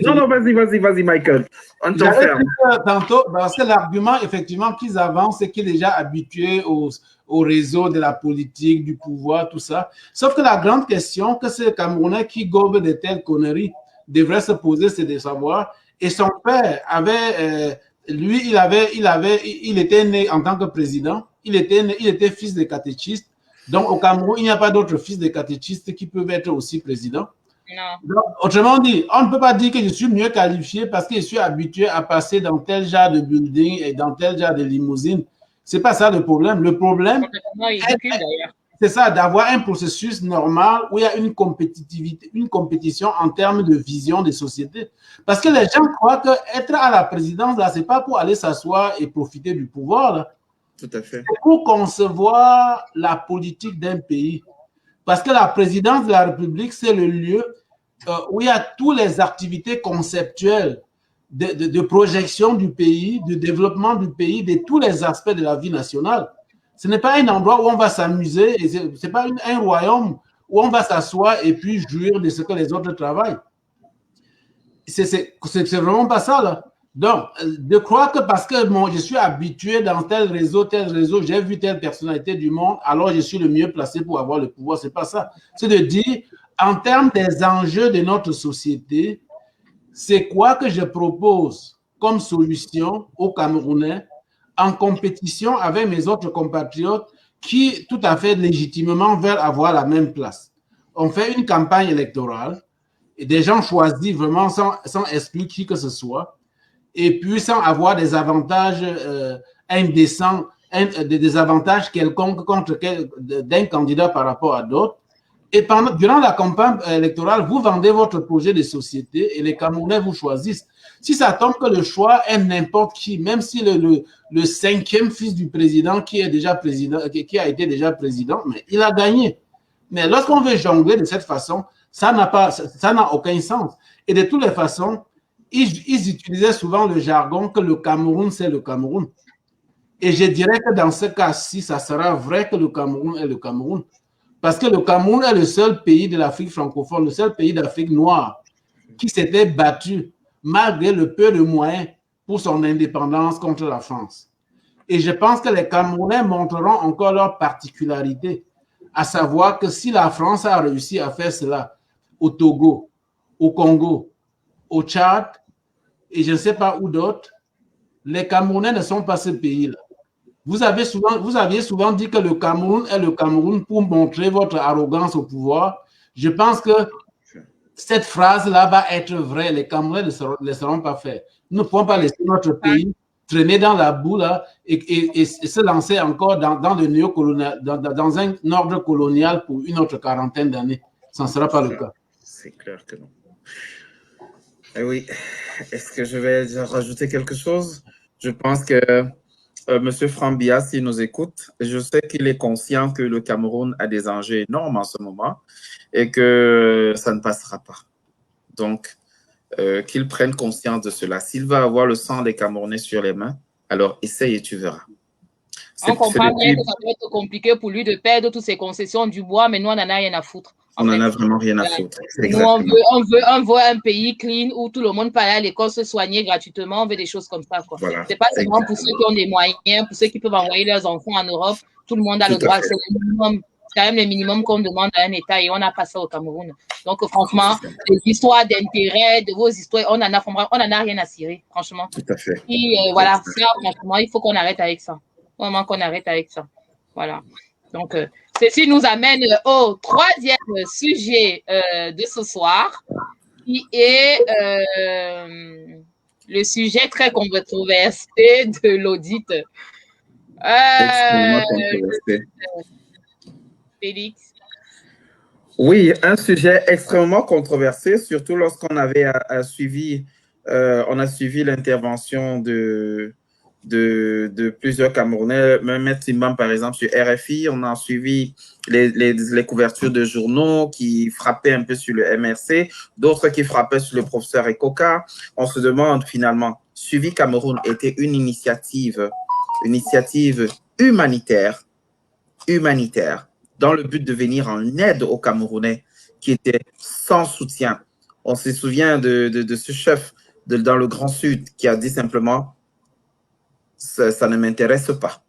Non, vas-y, Michael. On t'enferme. Tantôt, parce que l'argument, effectivement, qu'ils avancent, c'est qu'ils sont déjà habitués au réseau de la politique, du pouvoir, tout ça. Sauf que la grande question que ces Camerounais qui gobent de telles conneries devraient se poser, c'est de savoir. Et son père avait, lui, il était né en tant que président. Il était fils de catéchiste. Donc, au Cameroun, il n'y a pas d'autres fils de catéchistes qui peuvent être aussi présidents. Non. Donc, autrement dit, on ne peut pas dire que je suis mieux qualifié parce que je suis habitué à passer dans tel genre de building et dans tel genre de limousine. C'est pas ça le problème. Le problème, c'est ça, d'avoir un processus normal où il y a une compétitivité, une compétition en termes de vision des sociétés. Parce que les gens croient qu'être à la présidence, là, c'est pas pour aller s'asseoir et profiter du pouvoir, là. Tout à fait. C'est pour concevoir la politique d'un pays. Parce que la présidence de la République, c'est le lieu où il y a toutes les activités conceptuelles de projection du pays, du développement du pays, de tous les aspects de la vie nationale. Ce n'est pas un endroit où on va s'amuser, ce n'est pas un royaume où on va s'asseoir et puis jouir de ce que les autres travaillent. C'est vraiment pas ça, là. Donc, de croire que parce que je suis habitué dans tel réseau, j'ai vu telle personnalité du monde, alors je suis le mieux placé pour avoir le pouvoir, c'est pas ça. C'est de dire, en termes des enjeux de notre société, c'est quoi que je propose comme solution aux Camerounais en compétition avec mes autres compatriotes qui, tout à fait légitimement, veulent avoir la même place. On fait une campagne électorale et des gens choisis vraiment sans exclure qui que ce soit et puis sans avoir des avantages indécents, des avantages quelconques d'un candidat par rapport à d'autres. Et durant la campagne électorale, vous vendez votre projet de société et les Camerounais vous choisissent. Si ça tombe que le choix est n'importe qui, même si le cinquième fils du président qui a été déjà président, mais il a gagné. Mais lorsqu'on veut jongler de cette façon, ça n'a aucun sens. Et de toutes les façons, ils utilisaient souvent le jargon que le Cameroun, c'est le Cameroun. Et je dirais que dans ce cas-ci, ça sera vrai que le Cameroun est le Cameroun. Parce que le Cameroun est le seul pays de l'Afrique francophone, le seul pays d'Afrique noire qui s'était battu malgré le peu de moyens pour son indépendance contre la France. Et je pense que les Camerounais montreront encore leur particularité, à savoir que si la France a réussi à faire cela au Togo, au Congo, au Tchad, et je ne sais pas où d'autres, les Camerounais ne sont pas ce pays-là. Vous aviez souvent dit que le Cameroun est le Cameroun pour montrer votre arrogance au pouvoir. Je pense que cette phrase-là va être vraie. Les Camerounais ne laisseront pas faire. Nous ne pouvons pas laisser notre pays traîner dans la boue là, et se lancer encore dans le néocolonial, dans un ordre colonial pour une autre quarantaine d'années. Ça ne sera pas le cas. C'est clair que non. Et oui. Est-ce que je vais rajouter quelque chose? Je pense que Monsieur Frambia, s'il nous écoute, je sais qu'il est conscient que le Cameroun a des enjeux énormes en ce moment et que ça ne passera pas. Donc, qu'il prenne conscience de cela. S'il va avoir le sang des Camerounais sur les mains, alors essaye et tu verras. On comprend bien que ça va être compliqué pour lui de perdre toutes ses concessions du bois, mais nous, on n'en a rien à foutre. On n'en a vraiment rien à foutre. Nous, on veut un pays clean où tout le monde peut aller à l'école se soigner gratuitement. On veut des choses comme ça. Voilà, c'est pas seulement pour ceux qui ont des moyens, pour ceux qui peuvent envoyer leurs enfants en Europe. Tout le monde a le droit. C'est quand même le minimum qu'on demande à un État et on n'a pas ça au Cameroun. Donc, franchement, les histoires d'intérêt, de vos histoires, on en a rien à cirer, franchement. Tout à fait. Et voilà, ça, franchement, il faut qu'on arrête avec ça. Vraiment qu'on arrête avec ça. Voilà. Donc, ceci nous amène au troisième sujet de ce soir, qui est le sujet très controversé de l'audit. Félix. Oui, un sujet extrêmement controversé, surtout lorsqu'on avait suivi l'intervention de plusieurs Camerounais, même Timban par exemple sur RFI, on a suivi les couvertures de journaux qui frappaient un peu sur le MRC, d'autres qui frappaient sur le professeur Ekoka. On se demande finalement, Suivi Cameroun était une initiative humanitaire, dans le but de venir en aide aux Camerounais qui étaient sans soutien. On se souvient de ce chef dans le Grand Sud qui a dit simplement « ça ne m'intéresse pas ».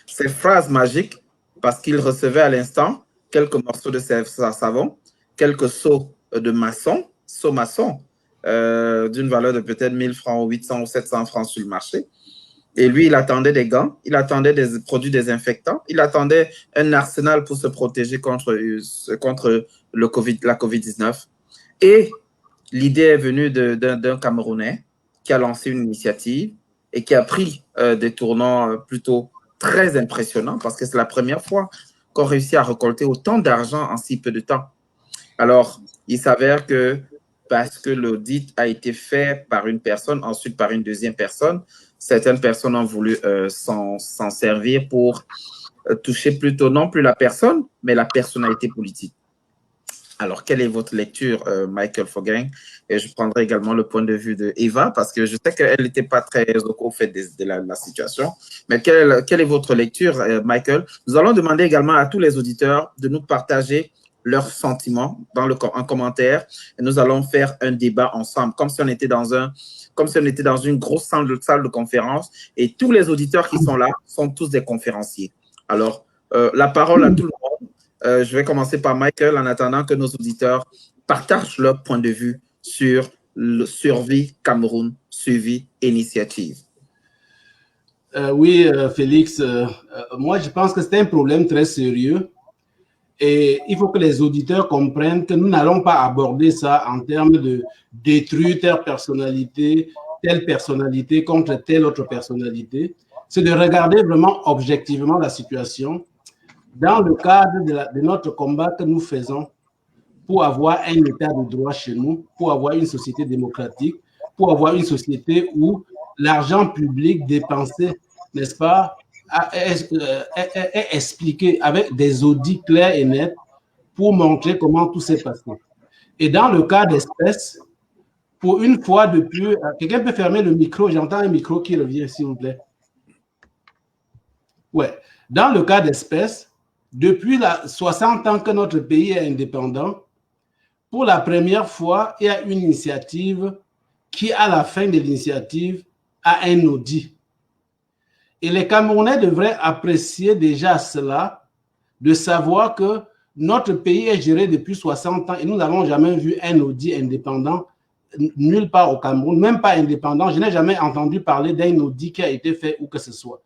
Ces phrases magiques, parce qu'il recevait à l'instant quelques morceaux de savon, quelques seaux de maçon, d'une valeur de peut-être 1000 francs, 800 ou 700 francs sur le marché. Et lui, il attendait des gants, il attendait des produits désinfectants, il attendait un arsenal pour se protéger contre la COVID-19. Et l'idée est venue d'un Camerounais qui a lancé une initiative et qui a pris des tournants plutôt très impressionnants parce que c'est la première fois qu'on réussit à récolter autant d'argent en si peu de temps. Alors, il s'avère que parce que l'audit a été fait par une personne, ensuite par une deuxième personne, certaines personnes ont voulu s'en servir pour toucher plutôt non plus la personne, mais la personnalité politique. Alors, quelle est votre lecture, Michael Fogain? Et je prendrai également le point de vue de Eva, parce que je sais qu'elle n'était pas très au fait de la situation. Mais quelle est votre lecture, Michael? Nous allons demander également à tous les auditeurs de nous partager leurs sentiments en commentaire. Et nous allons faire un débat ensemble, comme si on était dans une grosse salle de conférence. Et tous les auditeurs qui sont là sont tous des conférenciers. Alors, la parole à tout le monde. Je vais commencer par Michael en attendant que nos auditeurs partagent leur point de vue sur le Survie Cameroun Suivi Initiative. Oui, Félix, moi je pense que c'est un problème très sérieux et il faut que les auditeurs comprennent que nous n'allons pas aborder ça en termes de détruire telle personnalité contre telle autre personnalité. C'est de regarder vraiment objectivement la situation dans le cadre de notre combat que nous faisons pour avoir un état de droit chez nous, pour avoir une société démocratique, pour avoir une société où l'argent public dépensé, n'est-ce pas, est expliqué avec des audits clairs et nets pour montrer comment tout s'est passé. Et dans le cas d'espèces, pour une fois depuis, quelqu'un peut fermer le micro, j'entends un micro qui revient, s'il vous plaît. Ouais. Dans le cas d'espèces, depuis 60 ans que notre pays est indépendant, pour la première fois, il y a une initiative qui, à la fin de l'initiative, a un audit. Et les Camerounais devraient apprécier déjà cela, de savoir que notre pays est géré depuis 60 ans et nous n'avons jamais vu un audit indépendant nulle part au Cameroun, même pas indépendant. Je n'ai jamais entendu parler d'un audit qui a été fait où que ce soit.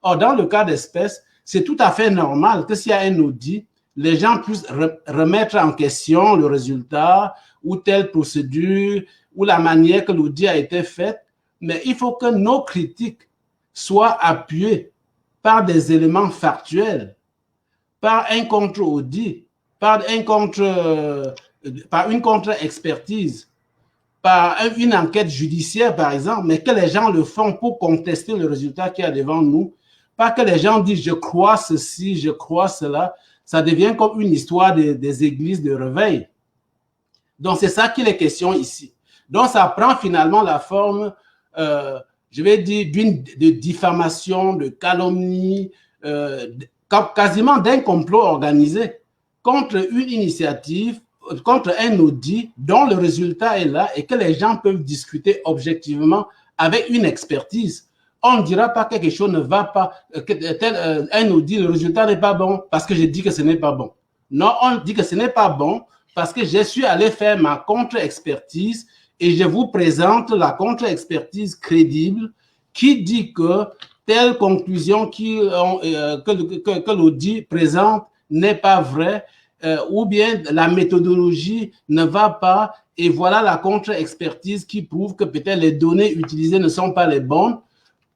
Or, dans le cas d'espèces, c'est tout à fait normal que s'il y a un audit, les gens puissent remettre en question le résultat ou telle procédure ou la manière que l'audit a été fait. Mais il faut que nos critiques soient appuyées par des éléments factuels, par un contre-audit, par une contre-expertise, par une enquête judiciaire, par exemple, mais que les gens le font pour contester le résultat qu'il y a devant nous. Pas que les gens disent « je crois ceci, je crois cela ». Ça devient comme une histoire des églises de réveil. Donc, c'est ça qu'il est question ici. Donc, ça prend finalement la forme, je vais dire, de diffamation, de calomnie, quasiment d'un complot organisé contre une initiative, contre un audit dont le résultat est là et que les gens peuvent discuter objectivement avec une expertise. On ne dira pas que quelque chose ne va pas, un audit, le résultat n'est pas bon parce que je dis que ce n'est pas bon. Non, on dit que ce n'est pas bon parce que je suis allé faire ma contre-expertise et je vous présente la contre-expertise crédible qui dit que telle conclusion que l'audit présente n'est pas vraie ou bien la méthodologie ne va pas et voilà la contre-expertise qui prouve que peut-être les données utilisées ne sont pas les bonnes.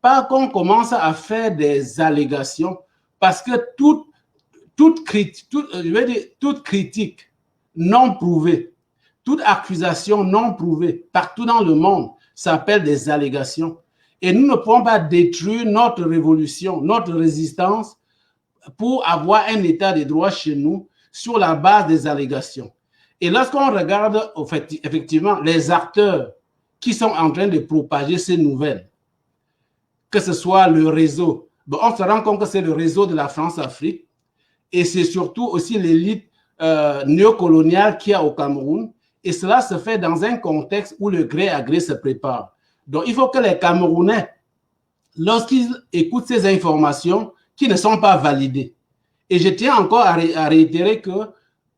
Pas qu'on commence à faire des allégations, parce que toute critique non prouvée, toute accusation non prouvée, partout dans le monde, s'appelle des allégations. Et nous ne pouvons pas détruire notre révolution, notre résistance, pour avoir un état de droit chez nous sur la base des allégations. Et lorsqu'on regarde effectivement les acteurs qui sont en train de propager ces nouvelles, que ce soit le réseau. Bon, on se rend compte que c'est le réseau de la France-Afrique et c'est surtout aussi l'élite néocoloniale qu'il y a au Cameroun. Et cela se fait dans un contexte où le gré à gré se prépare. Donc, il faut que les Camerounais, lorsqu'ils écoutent ces informations, qui ne sont pas validées, et je tiens encore à réitérer que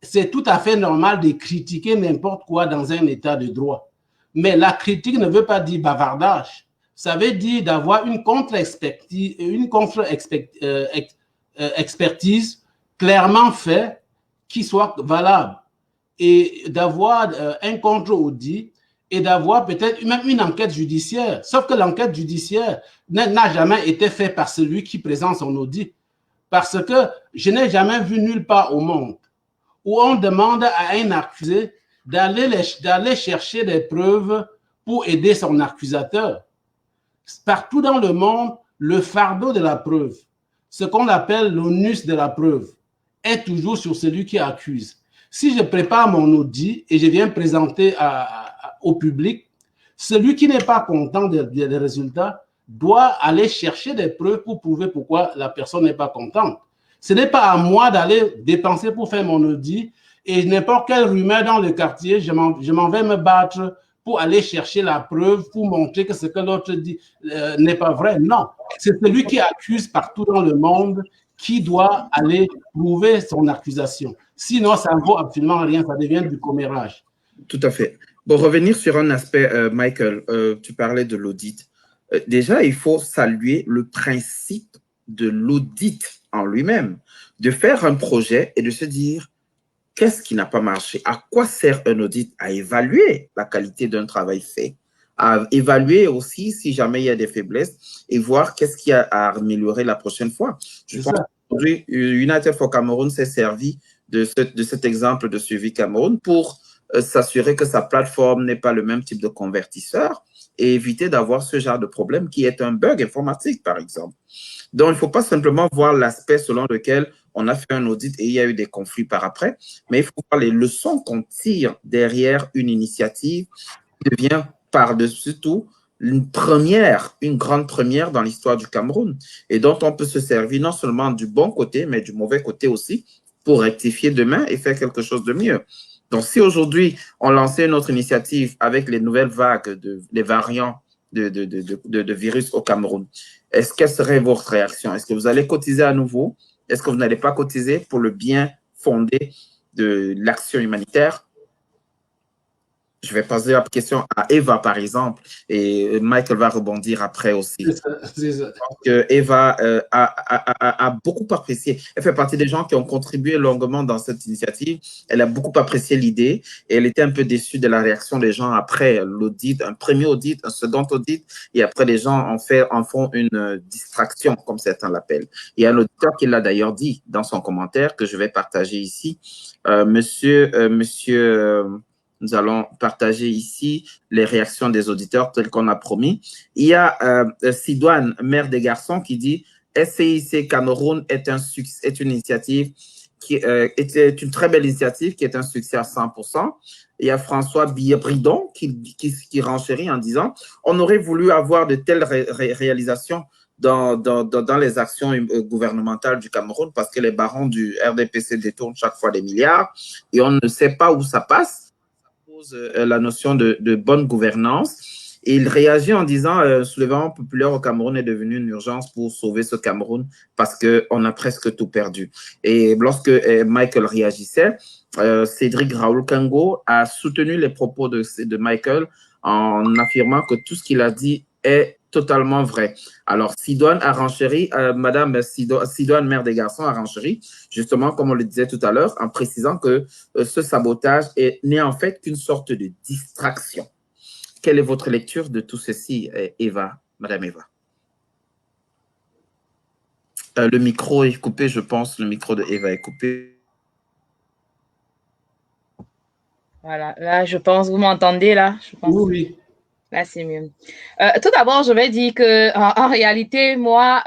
c'est tout à fait normal de critiquer n'importe quoi dans un état de droit. Mais la critique ne veut pas dire bavardage. Ça veut dire d'avoir une contre-expertise clairement faite qui soit valable et d'avoir un contre-audit et d'avoir peut-être même une enquête judiciaire. Sauf que l'enquête judiciaire n'a jamais été faite par celui qui présente son audit. Parce que je n'ai jamais vu nulle part au monde où on demande à un accusé d'aller chercher des preuves pour aider son accusateur. Partout dans le monde, le fardeau de la preuve, ce qu'on appelle l'onus de la preuve, est toujours sur celui qui accuse. Si je prépare mon audit et je viens présenter au public, celui qui n'est pas content des résultats doit aller chercher des preuves pour prouver pourquoi la personne n'est pas contente. Ce n'est pas à moi d'aller dépenser pour faire mon audit et n'importe quelle rumeur dans le quartier, je m'en vais me battre pour aller chercher la preuve, pour montrer que ce que l'autre dit n'est pas vrai. Non, c'est celui qui accuse partout dans le monde qui doit aller prouver son accusation. Sinon, ça ne vaut absolument rien, ça devient du commérage. Tout à fait. Pour revenir sur un aspect, Michael, tu parlais de l'audit. Déjà, il faut saluer le principe de l'audit en lui-même, de faire un projet et de se dire qu'est-ce qui n'a pas marché, à quoi sert un audit, à évaluer la qualité d'un travail fait, à évaluer aussi si jamais il y a des faiblesses et voir qu'est-ce qu'il y a à améliorer la prochaine fois. Je pense qu'aujourd'hui, United for Cameroon s'est servi de cet exemple de suivi Cameroun pour s'assurer que sa plateforme n'est pas le même type de convertisseur et éviter d'avoir ce genre de problème qui est un bug informatique, par exemple. Donc, il ne faut pas simplement voir l'aspect selon lequel on a fait un audit et il y a eu des conflits par après, mais il faut voir les leçons qu'on tire derrière une initiative qui devient par-dessus tout une grande première dans l'histoire du Cameroun et dont on peut se servir non seulement du bon côté, mais du mauvais côté aussi pour rectifier demain et faire quelque chose de mieux. Donc, si aujourd'hui, on lançait une autre initiative avec les nouvelles vagues, les variants de virus au Cameroun, quelle serait votre réaction? Est-ce que vous allez cotiser à nouveau? Est-ce que vous n'allez pas cotiser pour le bien fondé de l'action humanitaire? Je vais poser la question à Eva, par exemple, et Michael va rebondir après aussi. C'est ça. Je pense que Eva a beaucoup apprécié. Elle fait partie des gens qui ont contribué longuement dans cette initiative. Elle a beaucoup apprécié l'idée et elle était un peu déçue de la réaction des gens après l'audit, un premier audit, un second audit, et après les gens en font une distraction, comme certains l'appellent. Il y a un auditeur qui l'a d'ailleurs dit dans son commentaire que je vais partager ici. Nous allons partager ici les réactions des auditeurs telles qu'on a promis. Il y a Sidoine, mère des garçons, qui dit « SCIC Cameroun est une initiative qui est une très belle initiative, qui est un succès à 100%. » Il y a François Bridon qui renchérit en disant « On aurait voulu avoir de telles réalisations dans les actions gouvernementales du Cameroun parce que les barons du RDPC détournent chaque fois des milliards et on ne sait pas où ça passe. » La notion de bonne gouvernance. Et il réagit en disant soulèvement populaire au Cameroun est devenu une urgence pour sauver ce Cameroun parce qu'on a presque tout perdu. Et lorsque Michael réagissait, Cédric Raoul Kango a soutenu les propos de Michael en affirmant que tout ce qu'il a dit est totalement vrai. Alors, Sidoine a renchéri, Madame Sidoine, mère des garçons, a renchéri, justement, comme on le disait tout à l'heure, en précisant que ce sabotage n'est en fait qu'une sorte de distraction. Quelle est votre lecture de tout ceci, Eva, Madame Eva? Le micro est coupé, je pense. Le micro de Eva est coupé. Voilà, là, je pense, vous m'entendez là? Je pense. Oui. Là, c'est mieux. Tout d'abord, je vais dire que en réalité, moi,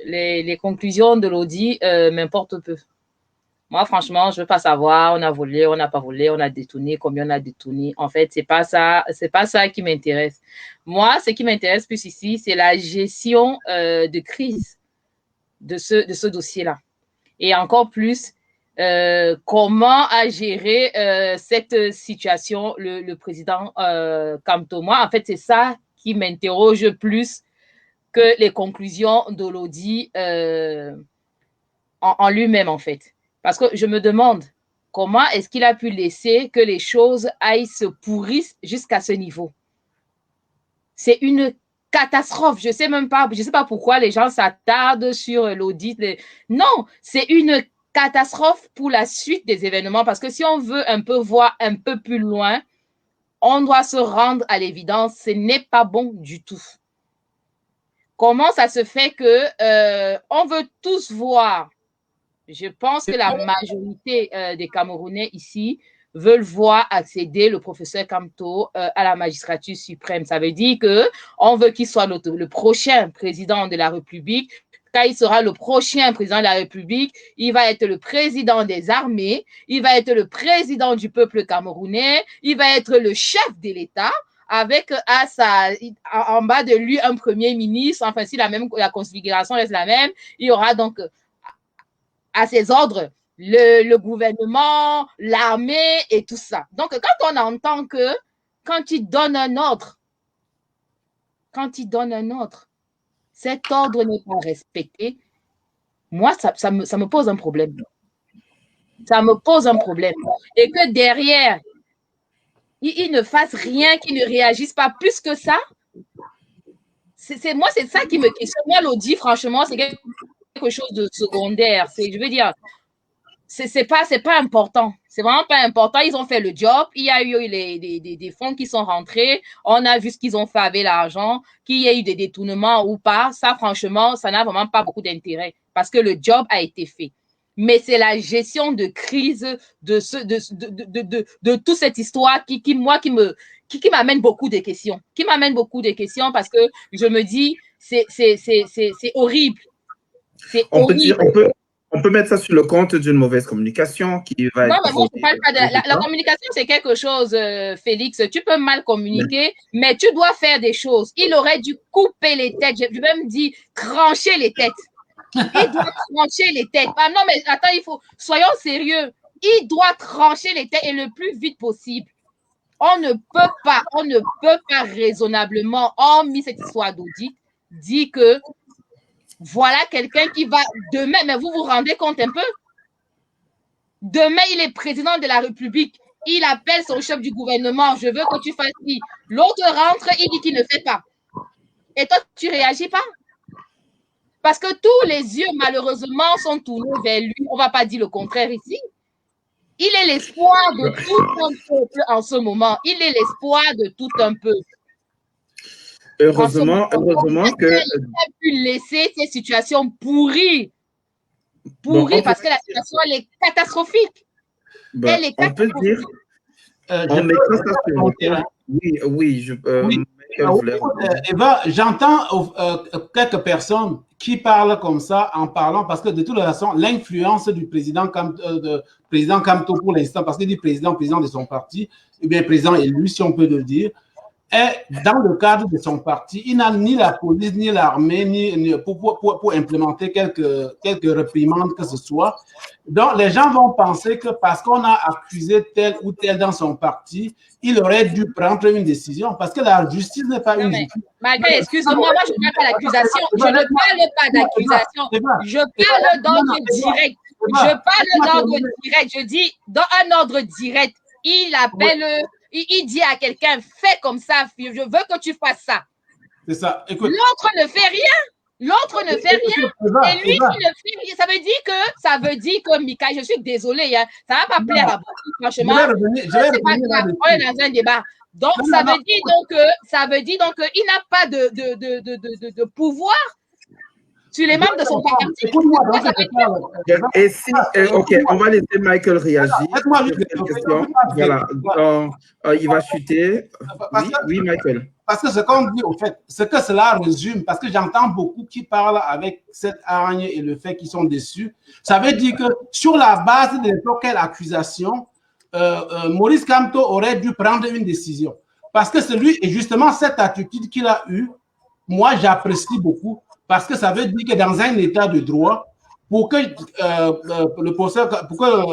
les conclusions de l'audit m'importent peu. Moi, franchement, je veux pas savoir, on a volé, on n'a pas volé, on a détourné, combien on a détourné. En fait, c'est pas ça qui m'intéresse. Moi, ce qui m'intéresse plus ici, c'est la gestion de crise de ce dossier-là. Et encore plus, comment a géré cette situation le président Kamto. Moi, en fait, c'est ça qui m'interroge plus que les conclusions de l'audit en lui-même, en fait. Parce que je me demande comment est-ce qu'il a pu laisser que les choses aillent se pourrissent jusqu'à ce niveau. C'est une catastrophe. Je sais pas pourquoi les gens s'attardent sur l'audit. Non, c'est une catastrophe pour la suite des événements, parce que si on veut un peu voir un peu plus loin, on doit se rendre à l'évidence, ce n'est pas bon du tout. Comment ça se fait que on veut tous voir? Je pense que la majorité des Camerounais ici veulent voir accéder le professeur Kamto à la magistrature suprême. Ça veut dire qu'on veut qu'il soit le prochain président de la République, quand il sera le prochain président de la République, il va être le président des armées, il va être le président du peuple camerounais, il va être le chef de l'État, avec en bas de lui un premier ministre, enfin si la configuration reste la même, il y aura donc à ses ordres le gouvernement, l'armée et tout ça. Donc quand on entend que quand il donne un ordre, cet ordre n'est pas respecté, moi ça me pose un problème. Ça me pose un problème. Et que derrière, il ne fasse rien, qu'il ne réagisse pas plus que ça. Moi, c'est ça qui me questionne. Moi, l'audit, franchement, c'est quelque chose de secondaire. Je veux dire, c'est pas important. C'est vraiment pas important. Ils ont fait le job. Il y a eu des fonds qui sont rentrés. On a vu ce qu'ils ont fait avec l'argent. Qu'il y ait eu des détournements ou pas, ça, franchement, ça n'a vraiment pas beaucoup d'intérêt parce que le job a été fait. Mais c'est la gestion de crise de toute cette histoire qui m'amène beaucoup de questions. Qui m'amène beaucoup de questions parce que je me dis, c'est horrible. C'est horrible. On peut mettre ça sur le compte d'une mauvaise communication qui va non, mais moi, je ne parle pas de la communication, c'est quelque chose, Félix. Tu peux mal communiquer, mais tu dois faire des choses. Il aurait dû couper les têtes. Je vais même dire trancher les têtes. Il doit trancher les têtes. Ah non, mais attends, soyons sérieux. Il doit trancher les têtes et le plus vite possible. On ne peut pas raisonnablement, hormis cette histoire d'audit, dire que voilà quelqu'un qui va demain, mais vous vous rendez compte un peu? Demain, il est président de la République. Il appelle son chef du gouvernement. Je veux que tu fasses ci. L'autre rentre, il dit qu'il ne fait pas. Et toi, tu ne réagis pas? Parce que tous les yeux, malheureusement, sont tournés vers lui. On ne va pas dire le contraire ici. Il est l'espoir de tout un peuple en ce moment. Il est l'espoir de tout un peuple. Heureusement que... Il a pu laisser ces situations pourries. Pourries parce que la situation, elle est catastrophique. Elle est catastrophique. On peut dire... on mettra ça sur le... Oui. Eva, j'entends quelques personnes qui parlent comme ça en parlant parce que de toute façon, l'influence du président Kamto pour l'instant, parce qu'il dit président de son parti, eh bien président élu, si on peut le dire, est dans le cadre de son parti. Il n'a ni la police, ni l'armée, pour implémenter quelques réprimandes que ce soit. Donc, les gens vont penser que parce qu'on a accusé tel ou tel dans son parti, il aurait dû prendre une décision parce que la justice n'est pas une justice. Michael, excuse-moi, moi je ne parle pas d'accusation. Je ne parle pas d'accusation. Je parle d'ordre direct. Je parle d'ordre direct. Je dis dans un ordre direct. Il appelle, il dit à quelqu'un, fais comme ça, je veux que tu fasses ça. C'est ça. Écoute. L'autre ne fait rien. L'autre ne fait rien. Et lui qui ne fait rien. Ça veut dire que Mika, je suis désolée, hein, ça ne va pas plaire à beaucoup, franchement. C'est pas grave. On est dans un débat. Donc, ça veut dire donc qu'il n'a pas de pouvoir sur les membres de son parti. Et si, ok, on va laisser Michael réagir. Voilà, il va chuter. Oui, Michael. Parce que ce qu'on dit, au fait, ce que cela résume, parce que j'entends beaucoup qui parlent avec cette hargne et le fait qu'ils sont déçus, ça veut dire que sur la base de n'importe quelle accusation, Maurice Kamto aurait dû prendre une décision. Parce que celui, et justement cette attitude qu'il a eue, moi j'apprécie beaucoup, parce que ça veut dire que dans un état de droit, pour que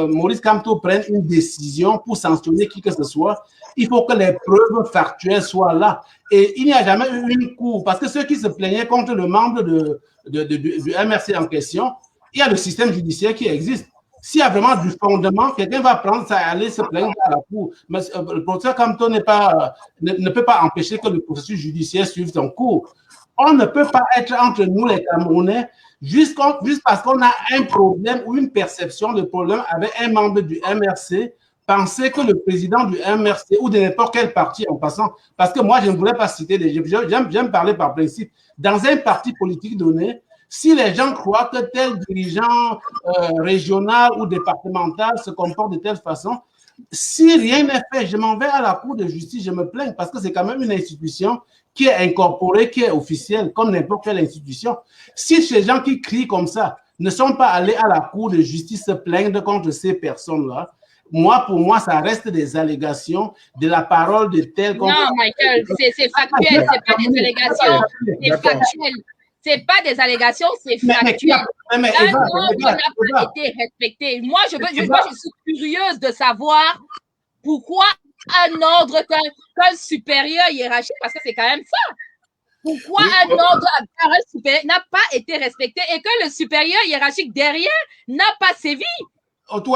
Maurice Kamto prenne une décision pour sanctionner qui que ce soit, il faut que les preuves factuelles soient là. Et il n'y a jamais eu une cour, parce que ceux qui se plaignaient contre le membre du MRC en question, il y a le système judiciaire qui existe. S'il y a vraiment du fondement, quelqu'un va prendre ça et aller se plaindre à la cour. Mais le professeur Kamto ne peut pas empêcher que le processus judiciaire suive son cours. On ne peut pas être entre nous les Camerounais juste parce qu'on a un problème ou une perception de problème avec un membre du MRC, penser que le président du MRC ou de n'importe quel parti en passant, parce que moi je ne voulais pas citer j'aime parler par principe, dans un parti politique donné, si les gens croient que tel dirigeant régional ou départemental se comporte de telle façon, si rien n'est fait, je m'en vais à la Cour de justice, je me plains parce que c'est quand même une institution qui est incorporé, qui est officiel, comme n'importe quelle institution. Si ces gens qui crient comme ça ne sont pas allés à la cour de justice se plaindre contre ces personnes-là, pour moi, ça reste des allégations de la parole de tel... Non, Michael, c'est factuel, c'est pas des allégations, c'est factuel. C'est pas des allégations, c'est factuel. L'ordre n'a pas été respecté. Moi, je suis curieuse de savoir pourquoi un ordre qu'un supérieur hiérarchique, parce que c'est quand même ça. Pourquoi un ordre supérieur n'a pas été respecté et que le supérieur hiérarchique derrière n'a pas sévi? Il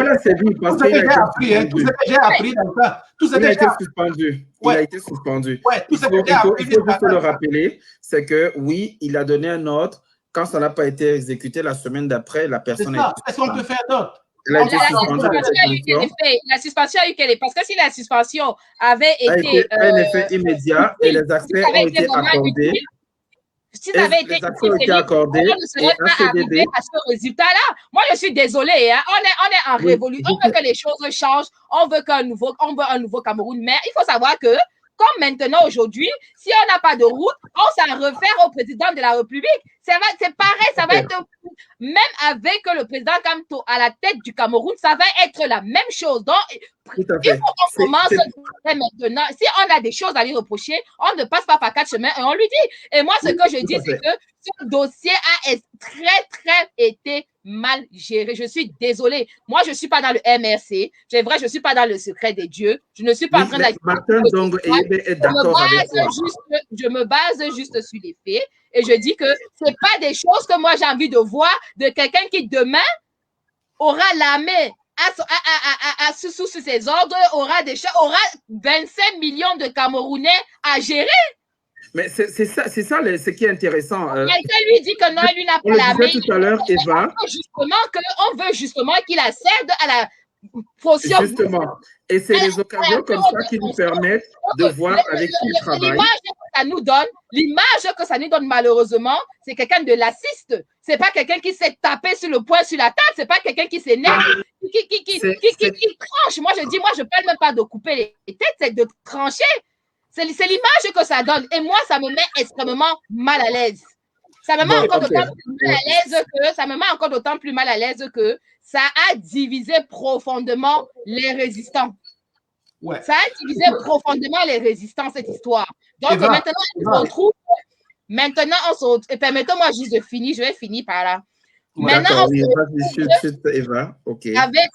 a sévi parce qu'il a été tout ce que j'ai appris dans ça. Il a été suspendu. Il a été suspendu. Il faut juste le rappeler, c'est que oui, il a donné un ordre. Quand ça n'a pas été exécuté, la semaine d'après, la personne a été Qu'est-ce qu'on peut faire d'autre? Elle a été suspendue. La suspension a eu quel effet? Parce que si la suspension avait été un effet immédiat et les accès ont été accordés. Si ça avait été accordé, on ne serait pas arrivé à ce résultat-là. Moi, je suis désolée. Hein. On est en révolution. On veut que les choses changent. On veut un nouveau Cameroun. Mais il faut savoir que, comme maintenant, aujourd'hui, si on n'a pas de route, on s'en réfère au président de la République. C'est pareil, ça va être... Même avec le président Kamto à la tête du Cameroun, ça va être la même chose. Donc, il faut qu'on commence maintenant. Si on a des choses à lui reprocher, on ne passe pas par 4 chemins et on lui dit. Et moi, ce que je dis, c'est que ce dossier a très été mal géré. Je suis désolée. Moi, je ne suis pas dans le MRC. C'est vrai, je ne suis pas dans le secret des dieux. Je ne suis pas en train d'agir. Martin Dong est d'accord avec toi. Je me base juste sur les faits et je dis que ce n'est pas des choses que moi j'ai envie de voir de quelqu'un qui demain aura la main sous ses ordres, aura 25 millions de Camerounais à gérer. Mais c'est ça ce qui est intéressant. Quelqu'un lui dit que non, lui n'a pas la main. Tout à l'heure, Eva. On veut justement qu'il accède à la potion. Justement. Et c'est des occasions comme ça qui nous permettent de voir avec qui il travaille. L'image que ça nous donne malheureusement, c'est quelqu'un de lassiste. C'est pas quelqu'un qui s'est tapé sur le poing sur la table. C'est pas quelqu'un qui s'énerve, qui tranche. Moi, je parle même pas de couper les têtes, c'est de trancher. C'est l'image que ça donne. Et moi, ça me met extrêmement mal à l'aise. Ça me met encore d'autant plus mal à l'aise que ça a divisé profondément les résistants. Ouais. Ça a divisé profondément les résistants, cette histoire. Donc, maintenant, on se retrouve. Maintenant, on se retrouve. Permettez-moi juste de finir. Je vais finir par là. Maintenant, on se retrouve avec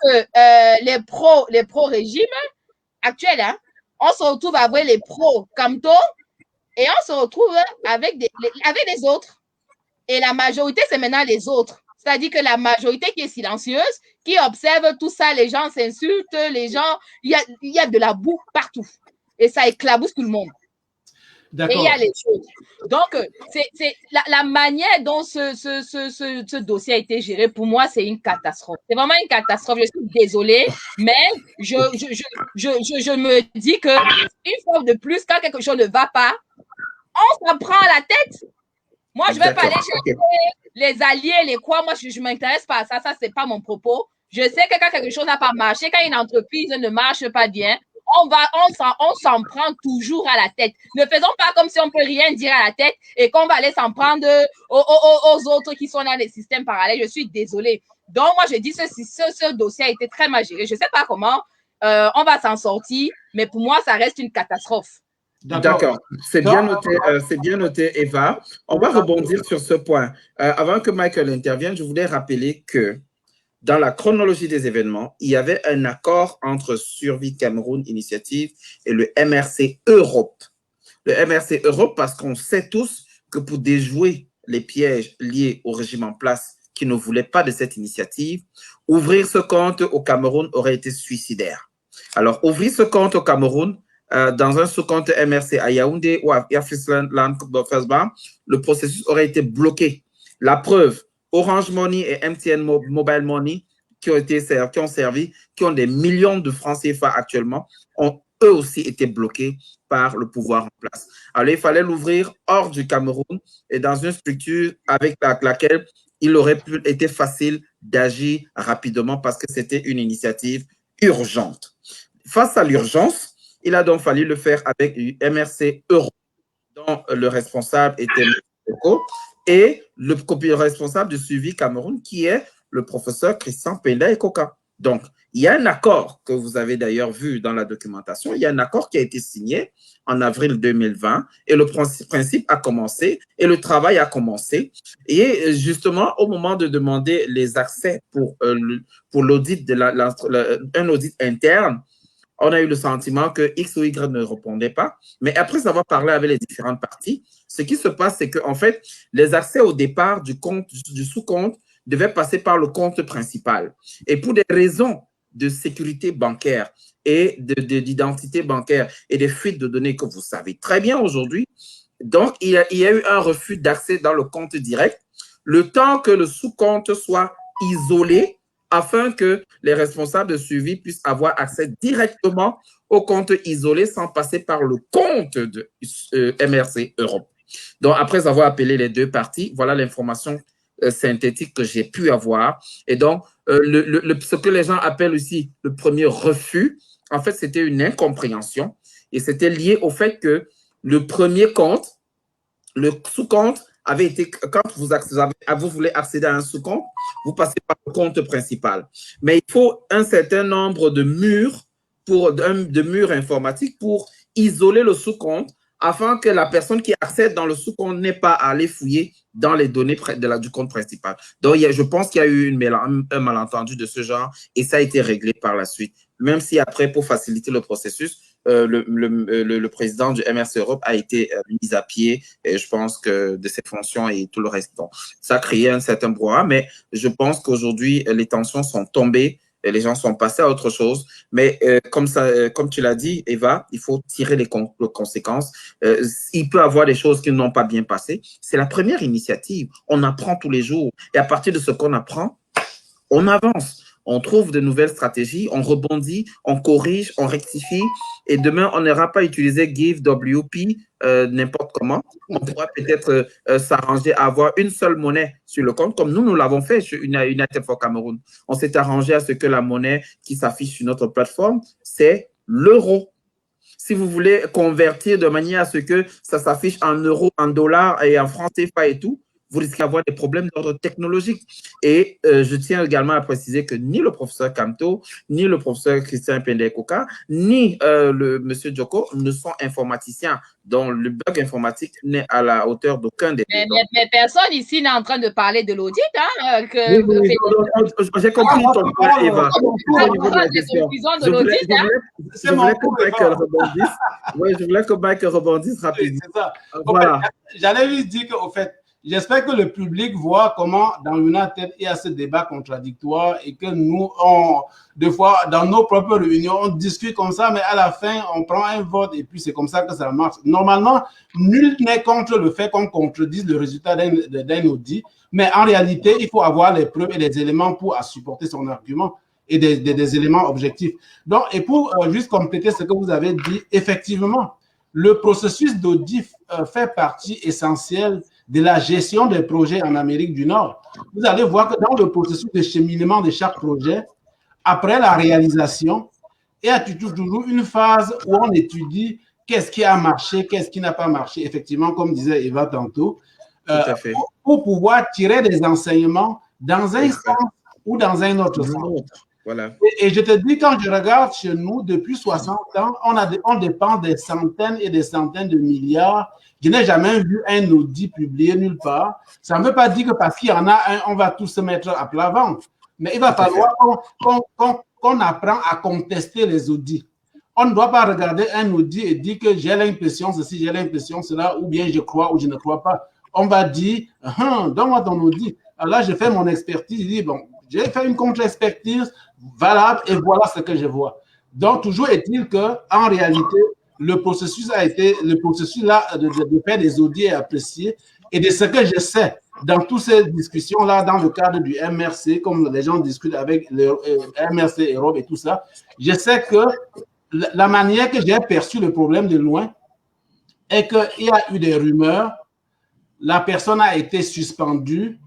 les pro-régime actuels. Hein. On se retrouve avec les pro-Kamto et on se retrouve avec les autres. Et la majorité, c'est maintenant les autres. C'est-à-dire que la majorité qui est silencieuse, qui observe tout ça, les gens s'insultent, les gens, il y a de la boue partout. Et ça éclabousse tout le monde. Et il y a les choses. Donc, c'est la manière dont ce dossier a été géré, pour moi, c'est une catastrophe. C'est vraiment une catastrophe. Je suis désolée, mais je me dis que une fois de plus, quand quelque chose ne va pas, on s'en prend à la tête. Moi, je ne vais pas aller chercher les alliés, les quoi. Moi, je ne m'intéresse pas à ça. Ça, ce n'est pas mon propos. Je sais que quand quelque chose n'a pas marché, quand une entreprise ne marche pas bien, on s'en prend toujours à la tête. Ne faisons pas comme si on ne peut rien dire à la tête et qu'on va aller s'en prendre aux autres qui sont dans les systèmes parallèles. Je suis désolée. Donc, moi, je dis ce dossier a été très mal géré. Je ne sais pas comment on va s'en sortir, mais pour moi, ça reste une catastrophe. D'accord, c'est bien noté, Eva. On va rebondir sur ce point. Avant que Michael intervienne, je voulais rappeler que dans la chronologie des événements, il y avait un accord entre Survie Cameroun Initiative et le MRC Europe. Le MRC Europe, parce qu'on sait tous que pour déjouer les pièges liés au régime en place qui ne voulait pas de cette initiative, ouvrir ce compte au Cameroun aurait été suicidaire. Alors, ouvrir ce compte au Cameroun, dans un sous-compte MRC à Yaoundé ou à Yafisland, le processus aurait été bloqué. La preuve, Orange Money et MTN Mobile Money qui ont des millions de francs CFA actuellement, ont eux aussi été bloqués par le pouvoir en place. Alors, il fallait l'ouvrir hors du Cameroun et dans une structure avec laquelle il aurait été facile d'agir rapidement parce que c'était une initiative urgente. Face à l'urgence, il a donc fallu le faire avec MRC Europe. dont le responsable était M. Joko, et le responsable du suivi Cameroun, qui est le professeur Christian Penda Ekoka. Donc, il y a un accord que vous avez d'ailleurs vu dans la documentation. Il y a un accord qui a été signé en avril 2020 et le principe a commencé et le travail a commencé. Et justement, au moment de demander les accès pour l'audit un audit interne, on a eu le sentiment que X ou Y ne répondait pas. Mais après avoir parlé avec les différentes parties, ce qui se passe, c'est qu'en fait, les accès au départ du sous-compte devaient passer par le compte principal. Et pour des raisons de sécurité bancaire et d'identité bancaire et des fuites de données que vous savez très bien aujourd'hui, donc il y a eu un refus d'accès dans le compte direct, le temps que le sous-compte soit isolé afin que les responsables de suivi puissent avoir accès directement au compte isolé sans passer par le compte de MRC Europe. Donc, après avoir appelé les deux parties, voilà l'information synthétique que j'ai pu avoir. Et donc, ce que les gens appellent aussi le premier refus, en fait, c'était une incompréhension et c'était lié au fait que le premier compte, le sous-compte, avait été, quand vous voulez accéder à un sous-compte, vous passez par le compte principal. Mais il faut un certain nombre de murs, de murs informatiques pour isoler le sous-compte afin que la personne qui accède dans le sous-compte n'ait pas à aller fouiller dans les données du compte principal. Donc, je pense qu'il y a eu un malentendu de ce genre et ça a été réglé par la suite. Même si après, pour faciliter le processus, le président du MRC Europe a été mis à pied, et je pense que de ses fonctions et tout le reste. Donc, ça a créé un certain brouhaha, mais je pense qu'aujourd'hui, les tensions sont tombées, et les gens sont passés à autre chose. Mais comme tu l'as dit, Eva, il faut tirer les conséquences. Il peut y avoir des choses qui n'ont pas bien passé. C'est la première initiative. On apprend tous les jours. Et à partir de ce qu'on apprend, on avance. On trouve de nouvelles stratégies, on rebondit, on corrige, on rectifie. Et demain, on n'aura pas utilisé GiveWP n'importe comment. On pourra peut-être s'arranger à avoir une seule monnaie sur le compte, comme nous l'avons fait chez United for Cameroun. On s'est arrangé à ce que la monnaie qui s'affiche sur notre plateforme, c'est l'euro. Si vous voulez convertir de manière à ce que ça s'affiche en euros, en dollars et en francs CFA et tout, vous risquez d'avoir des problèmes d'ordre technologique. Et je tiens également à préciser que ni le professeur Kamto, ni le professeur Christian Penda Ekoka, ni le monsieur Joko ne sont informaticiens, dont le bug informatique n'est à la hauteur d'aucun des deux. Mais personne ici n'est en train de parler de l'audit. Hein, j'ai compris ton point, Eva. Je voulais que Michael rebondisse. Oui, je voulais que Michael rebondisse rapidement. C'est ça. Voilà. J'allais juste dire qu'au fait, j'espère que le public voit comment dans United il y a ce débat contradictoire et que nous, des fois, dans nos propres réunions, on discute comme ça, mais à la fin, on prend un vote et puis c'est comme ça que ça marche. Normalement, nul n'est contre le fait qu'on contredise le résultat d'un audit, mais en réalité, il faut avoir les preuves et les éléments pour supporter son argument et des éléments objectifs. Donc, et pour juste compléter ce que vous avez dit, effectivement, le processus d'audit fait partie essentielle de la gestion des projets en Amérique du Nord. Vous allez voir que dans le processus de cheminement de chaque projet, après la réalisation, il y a toujours une phase où on étudie qu'est-ce qui a marché, qu'est-ce qui n'a pas marché, effectivement, comme disait Eva tantôt, pour pouvoir tirer des enseignements dans un sens ou dans un autre sens. Voilà. Et je te dis, quand je regarde chez nous, depuis 60 ans, on dépense des centaines et des centaines de milliards. Je n'ai jamais vu un audit publié nulle part. Ça ne veut pas dire que parce qu'il y en a un, on va tous se mettre à plat ventre. Mais il va falloir qu'on apprend à contester les audits. On ne doit pas regarder un audit et dire que j'ai l'impression ceci, j'ai l'impression cela, ou bien je crois ou je ne crois pas. On va dire, donne-moi ton audit. Alors là, je fais mon expertise, je dis, bon, j'ai fait une contre-expertise valable et voilà ce que je vois. Donc, toujours est-il qu'en réalité, le processus là de faire des audits est apprécié. Et de ce que je sais dans toutes ces discussions-là, dans le cadre du MRC, comme les gens discutent avec le MRC Europe et tout ça, je sais que la manière que j'ai perçu le problème de loin est qu'il y a eu des rumeurs, la personne a été suspendue,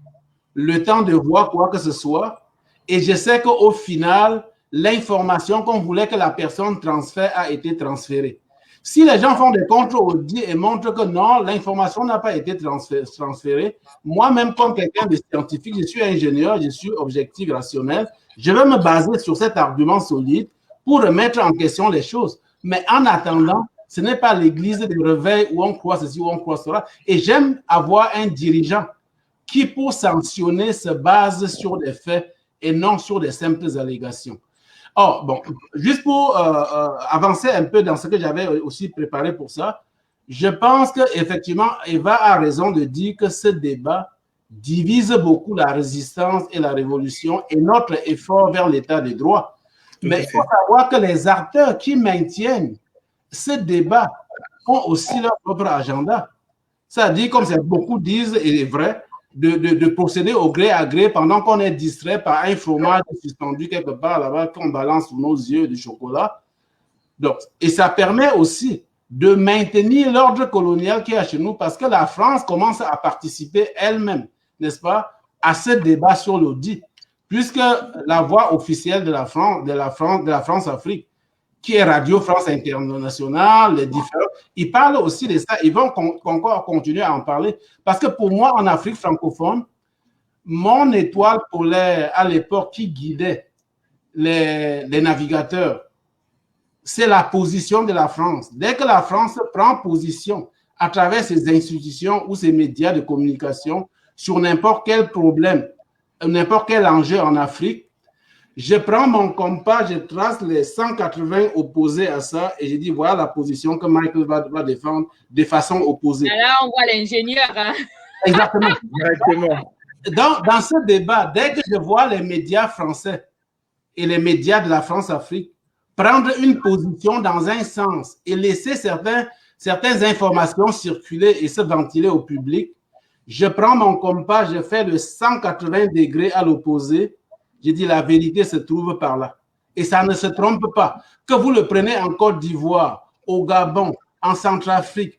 le temps de voir quoi que ce soit, et je sais qu'au final, l'information qu'on voulait que la personne transfère a été transférée. Si les gens font des contre-audits et montrent que non, l'information n'a pas été transférée, moi-même, comme quelqu'un de scientifique, je suis ingénieur, je suis objectif, rationnel, je vais me baser sur cet argument solide pour remettre en question les choses. Mais en attendant, ce n'est pas l'église de réveil où on croit ceci, où on croit cela. Et j'aime avoir un dirigeant qui, pour sanctionner, se base sur des faits et non sur des simples allégations. Oh, bon, juste pour avancer un peu dans ce que j'avais aussi préparé pour ça, je pense qu'effectivement, Eva a raison de dire que ce débat divise beaucoup la résistance et la révolution et notre effort vers l'état de droit. Mais il faut savoir que les acteurs qui maintiennent ce débat ont aussi leur propre agenda. Ça dit, comme beaucoup disent, et est vrai, de procéder au gré à gré pendant qu'on est distrait par un fromage suspendu quelque part là-bas qu'on balance sous nos yeux du chocolat. Donc, et ça permet aussi de maintenir l'ordre colonial qu'il y a chez nous parce que la France commence à participer elle-même, n'est-ce pas, à ce débat sur l'audit, puisque la voix officielle de la France-Afrique, qui est Radio France Internationale, les différents, ils parlent aussi de ça, ils vont encore continuer à en parler. Parce que pour moi, en Afrique francophone, mon étoile polaire à l'époque qui guidait les navigateurs, c'est la position de la France. Dès que la France prend position à travers ses institutions ou ses médias de communication sur n'importe quel problème, n'importe quel enjeu en Afrique, je prends mon compas, je trace les 180 opposés à ça et je dis voilà la position que Michael va défendre de façon opposée. Là, on voit l'ingénieur. Hein? Exactement. Directement. Dans ce débat, dès que je vois les médias français et les médias de la France-Afrique prendre une position dans un sens et laisser certaines informations circuler et se ventiler au public, je prends mon compas, je fais le 180 degrés à l'opposé. Je dis la vérité se trouve par là. Et ça ne se trompe pas. Que vous le prenez en Côte d'Ivoire, au Gabon, en Centrafrique,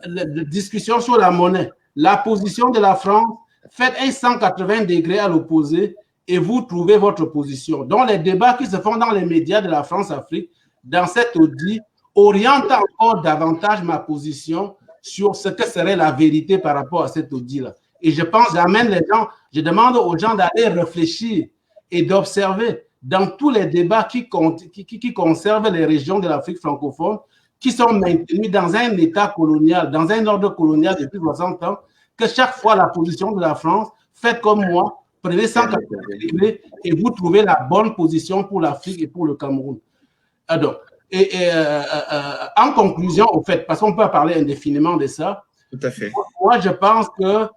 la discussion sur la monnaie, la position de la France, faites un 180 degrés à l'opposé et vous trouvez votre position. Donc les débats qui se font dans les médias de la France-Afrique, dans cet audit, orientent encore davantage ma position sur ce que serait la vérité par rapport à cet audit-là. Et je pense, j'amène les gens, je demande aux gens d'aller réfléchir et d'observer dans tous les débats qui conservent les régions de l'Afrique francophone, qui sont maintenus dans un état colonial, dans un ordre colonial depuis 60 ans, que chaque fois la position de la France, faites comme moi, prenez 180 degrés et vous trouvez la bonne position pour l'Afrique et pour le Cameroun. Alors, en conclusion, au fait, parce qu'on peut parler indéfiniment de ça, tout à fait. Moi, je pense que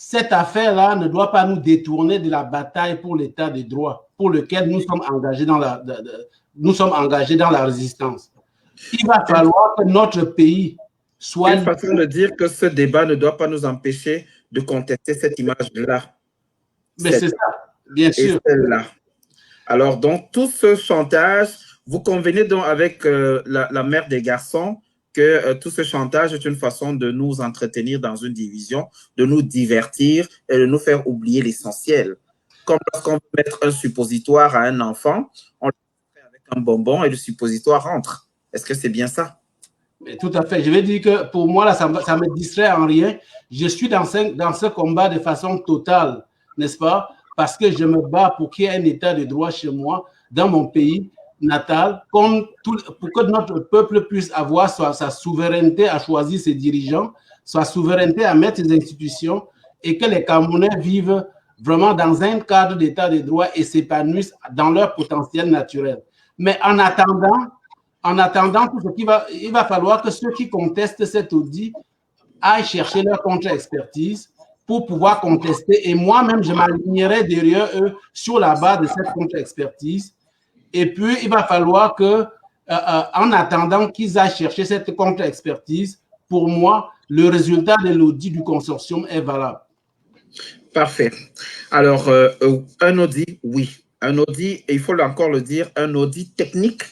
cette affaire-là ne doit pas nous détourner de la bataille pour l'état de droit, pour lequel nous sommes engagés dans la résistance. Il va falloir que notre pays soit... Une façon de dire que ce débat ne doit pas nous empêcher de contester cette image-là. Mais c'est ça, bien sûr. Et celle-là. Alors, donc, tout ce chantage, vous convenez donc avec la mère des garçons que tout ce chantage est une façon de nous entretenir dans une division, de nous divertir et de nous faire oublier l'essentiel. Comme lorsqu'on veut mettre un suppositoire à un enfant, on le fait avec un bonbon et le suppositoire rentre. Est-ce que c'est bien ça? Mais tout à fait. Je vais dire que pour moi, là, ça me distrait en rien. Je suis dans ce combat de façon totale, n'est-ce pas? Parce que je me bats pour qu'il y ait un état de droit chez moi, dans mon pays natal, pour que notre peuple puisse avoir sa souveraineté à choisir ses dirigeants, sa souveraineté à mettre ses institutions et que les Camerounais vivent vraiment dans un cadre d'état de droit et s'épanouissent dans leur potentiel naturel. Mais en attendant tout ce il va falloir que ceux qui contestent cet audit aillent chercher leur contre-expertise pour pouvoir contester. Et moi-même, je m'alignerai derrière eux sur la base de cette contre-expertise. Et puis, il va falloir que, en attendant qu'ils aillent chercher cette contre-expertise, pour moi, le résultat de l'audit du consortium est valable. Parfait. Alors, un audit, oui. Un audit, et il faut encore le dire, un audit technique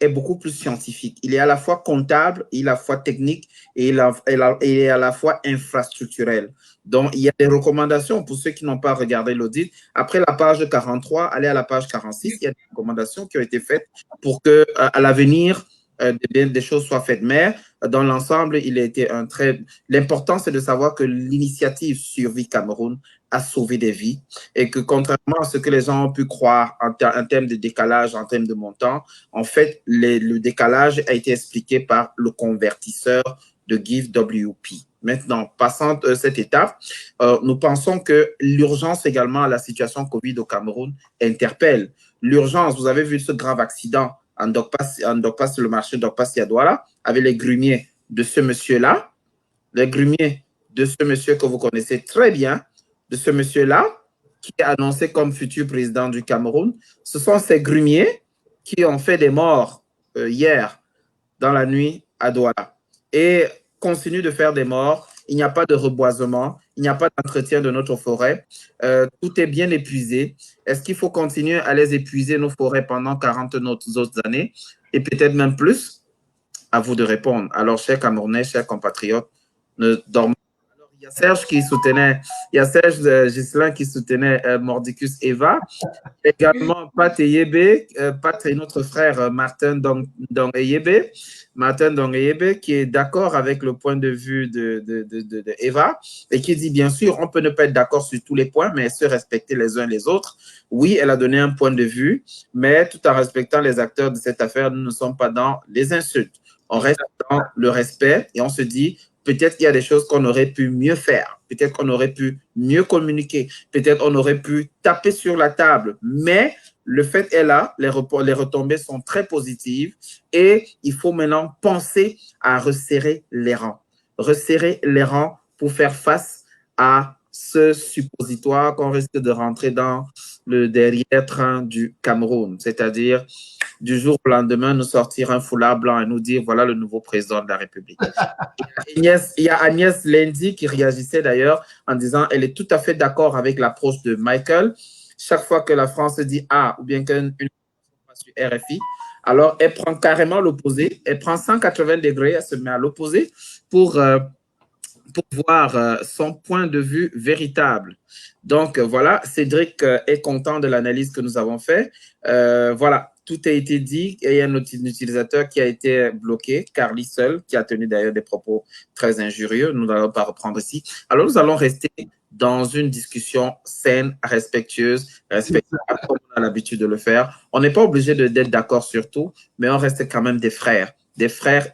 est beaucoup plus scientifique. Il est à la fois comptable, il est à la fois technique et il est à la fois infrastructurel. Donc, il y a des recommandations pour ceux qui n'ont pas regardé l'audit. Après la page 43, allez à la page 46, il y a des recommandations qui ont été faites pour que, à l'avenir, des choses soient faites. Mais dans l'ensemble, il a été un très... L'important, c'est de savoir que l'initiative Survie Cameroun a sauvé des vies et que contrairement à ce que les gens ont pu croire en termes de décalage, en termes de montant, en fait, le décalage a été expliqué par le convertisseur de GiveWP. Maintenant, passant cette étape, nous pensons que l'urgence également à la situation Covid au Cameroun interpelle. L'urgence, vous avez vu ce grave accident en Dokpas, le marché Dokpas Yadouala, avec les grumiers de ce monsieur-là, les grumiers de ce monsieur que vous connaissez très bien, de ce monsieur-là, qui est annoncé comme futur président du Cameroun. Ce sont ces grumiers qui ont fait des morts hier dans la nuit à Douala et continuent de faire des morts. Il n'y a pas de reboisement, il n'y a pas d'entretien de notre forêt. Tout est bien épuisé. Est-ce qu'il faut continuer à les épuiser, nos forêts, pendant 40 autres années et peut-être même plus? À vous de répondre. Alors, chers Camerounais, chers compatriotes, ne dormez pas. Alors, il y a Serge qui soutenait, il y a Serge Gislain qui soutenait Mordicus Eva. Également, Pat Eyebe, Pat et notre frère Martin Dong Eyebe, Martin Dong Eyebe, qui est d'accord avec le point de vue de Eva et qui dit, bien sûr, on peut ne pas être d'accord sur tous les points, mais se respecter les uns les autres. Oui, elle a donné un point de vue, mais tout en respectant les acteurs de cette affaire, nous ne sommes pas dans les insultes. On reste dans le respect et on se dit, peut-être qu'il y a des choses qu'on aurait pu mieux faire. Peut-être qu'on aurait pu mieux communiquer. Peut-être qu'on aurait pu taper sur la table. Mais le fait est là, les retombées sont très positives et il faut maintenant penser à resserrer les rangs. Resserrer les rangs pour faire face à ce suppositoire qu'on risque de rentrer dans le derrière-train du Cameroun. C'est-à-dire, du jour au lendemain, nous sortir un foulard blanc et nous dire, voilà le nouveau président de la République. Il y a Agnès Lendy qui réagissait d'ailleurs en disant, elle est tout à fait d'accord avec l'approche de Michael. Chaque fois que la France dit A ou bien qu'une sur RFI, alors elle prend carrément l'opposé, elle prend 180 degrés, elle se met à l'opposé pour voir son point de vue véritable. Donc, voilà, Cédric est content de l'analyse que nous avons faite. Voilà, tout a été dit et il y a un utilisateur qui a été bloqué, Carly seul, qui a tenu d'ailleurs des propos très injurieux. Nous n'allons pas reprendre ici. Alors, nous allons rester dans une discussion saine, respectueuse, respectable, comme on a l'habitude de le faire. On n'est pas obligé d'être d'accord sur tout, mais on reste quand même des frères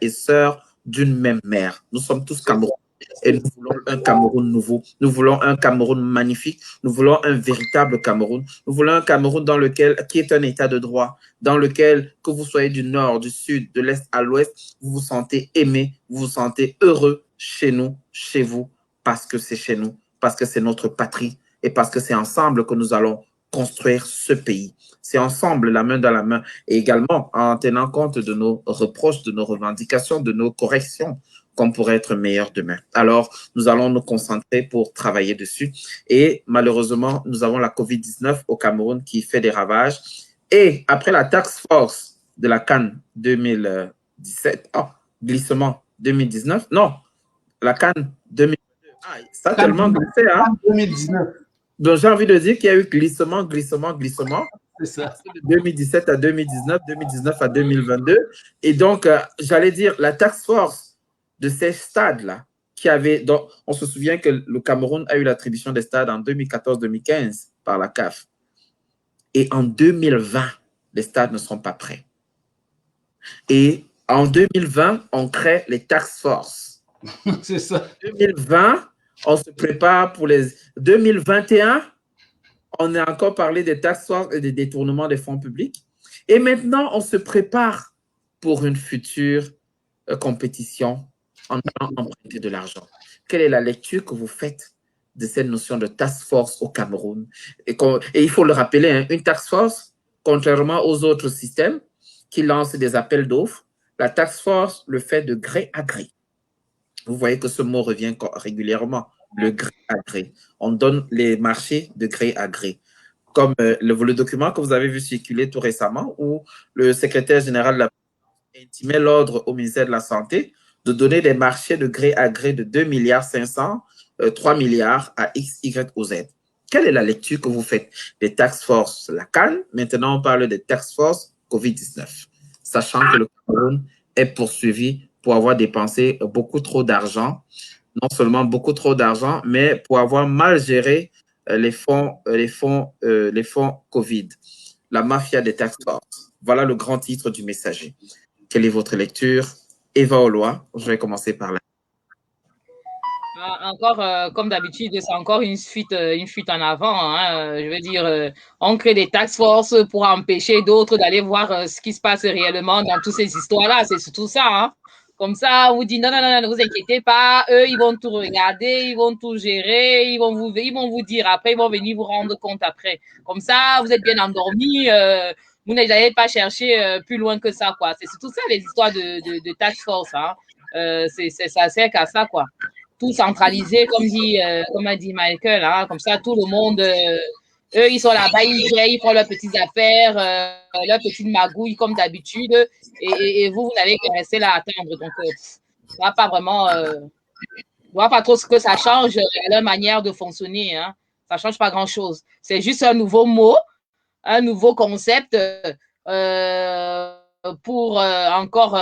et sœurs d'une même mère. Nous sommes tous Camerounais. Et nous voulons un Cameroun nouveau. Nous voulons un Cameroun magnifique. Nous voulons un véritable Cameroun. Nous voulons un Cameroun qui est un état de droit, dans lequel, que vous soyez du nord, du sud, de l'est à l'ouest, vous vous sentez aimé, vous vous sentez heureux chez nous, chez vous, parce que c'est chez nous, parce que c'est notre patrie et parce que c'est ensemble que nous allons construire ce pays. C'est ensemble, la main dans la main, et également en tenant compte de nos reproches, de nos revendications, de nos corrections, qu'on pourrait être meilleur demain. Alors, nous allons nous concentrer pour travailler dessus. Et malheureusement, nous avons la COVID-19 au Cameroun qui fait des ravages. Et après la task force de la CAN 2017, glissement 2019, non, la CAN 2022, ça a tellement glissé, hein? 2019. Donc, j'ai envie de dire qu'il y a eu glissement. C'est ça. De 2017 à 2019, 2019 à 2022. Et donc, j'allais dire, la task force de ces stades-là, donc, on se souvient que le Cameroun a eu l'attribution des stades en 2014-2015 par la CAF. Et en 2020, les stades ne sont pas prêts. Et en 2020, on crée les task force. C'est ça. 2020, on se prépare pour les... 2021, on a encore parlé des task force et des détournements des fonds publics. Et maintenant, on se prépare pour une future compétition en allant emprunter de l'argent. Quelle est la lecture que vous faites de cette notion de task force au Cameroun? Et il faut le rappeler, hein, une task force, contrairement aux autres systèmes qui lancent des appels d'offres, la task force le fait de gré à gré. Vous voyez que ce mot revient régulièrement, le gré à gré. On donne les marchés de gré à gré. Comme le document que vous avez vu circuler tout récemment, où le secrétaire général de la intimait l'ordre au ministère de la Santé de donner des marchés de gré à gré de 2,5 milliards, 3 milliards à X, Y ou Z. Quelle est la lecture que vous faites des task force la CAN? Maintenant, on parle des task force COVID-19, sachant que le Cameroun est poursuivi pour avoir dépensé beaucoup trop d'argent. Non seulement beaucoup trop d'argent, mais pour avoir mal géré les fonds Covid. La mafia des tax force. Voilà le grand titre du messager. Quelle est votre lecture? Eva Oloa, je vais commencer par là. Encore, comme d'habitude, c'est encore une fuite en avant. Hein. Je veux dire, on crée des task force pour empêcher d'autres d'aller voir ce qui se passe réellement dans toutes ces histoires-là. C'est surtout ça. Hein. Comme ça, on vous dit non, ne vous inquiétez pas. Eux, ils vont tout regarder, ils vont tout gérer, ils vont vous dire après, ils vont venir vous rendre compte après. Comme ça, vous êtes bien endormis. Vous n'allez pas chercher plus loin que ça, quoi. C'est surtout ça, les histoires de task force. Hein. Ça sert qu'à ça, quoi. Tout centralisé, comme a dit Michael, hein, comme ça, tout le monde, eux, ils sont là-bas, ils gèrent, ils font leurs petites affaires, leurs petites magouilles, comme d'habitude, et vous n'avez qu'à rester là à attendre. Donc, on ne va pas vraiment, on voit pas trop ce que ça change à leur manière de fonctionner. Hein. Ça ne change pas grand-chose. C'est juste un nouveau mot, un nouveau concept pour encore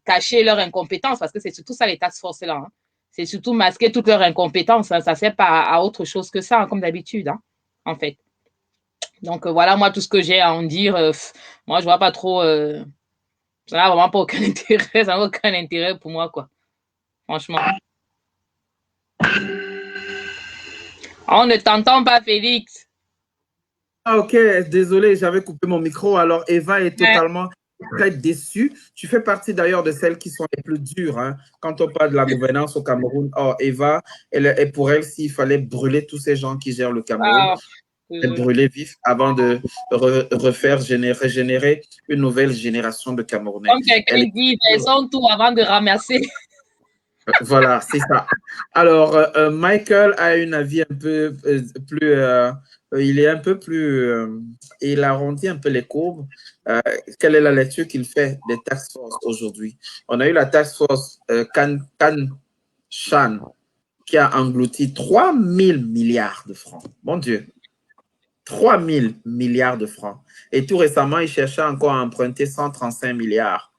cacher leur incompétence, parce que c'est surtout ça, les task force-là. Hein. C'est surtout masquer toute leur incompétence. Hein. Ça ne sert pas à autre chose que ça, hein, comme d'habitude, hein, en fait. Donc, voilà, moi, tout ce que j'ai à en dire. Moi, je ne vois pas trop... ça n'a vraiment pas aucun intérêt. Ça n'a aucun intérêt pour moi, quoi. Franchement. On ne t'entend pas, Félix. Ah, ok. Désolé, j'avais coupé mon micro. Alors, Eva est totalement... très déçue. Tu fais partie d'ailleurs de celles qui sont les plus dures hein, quand on parle de la gouvernance au Cameroun. Oh, Eva, et pour elle, s'il fallait brûler tous ces gens qui gèrent le Cameroun, brûler vif avant de régénérer une nouvelle génération de Camerounais. Comme quelqu'un dit, ils ont tout avant de ramasser. Voilà, c'est ça. Alors, Michael a un avis un peu plus... il est un peu plus... il arrondit un peu les courbes. Quelle est la lecture qu'il fait des task force aujourd'hui? On a eu la task force Chan qui a englouti 3 000 milliards de francs. Mon Dieu. 3 000 milliards de francs. Et tout récemment, il cherchait encore à emprunter 135 milliards.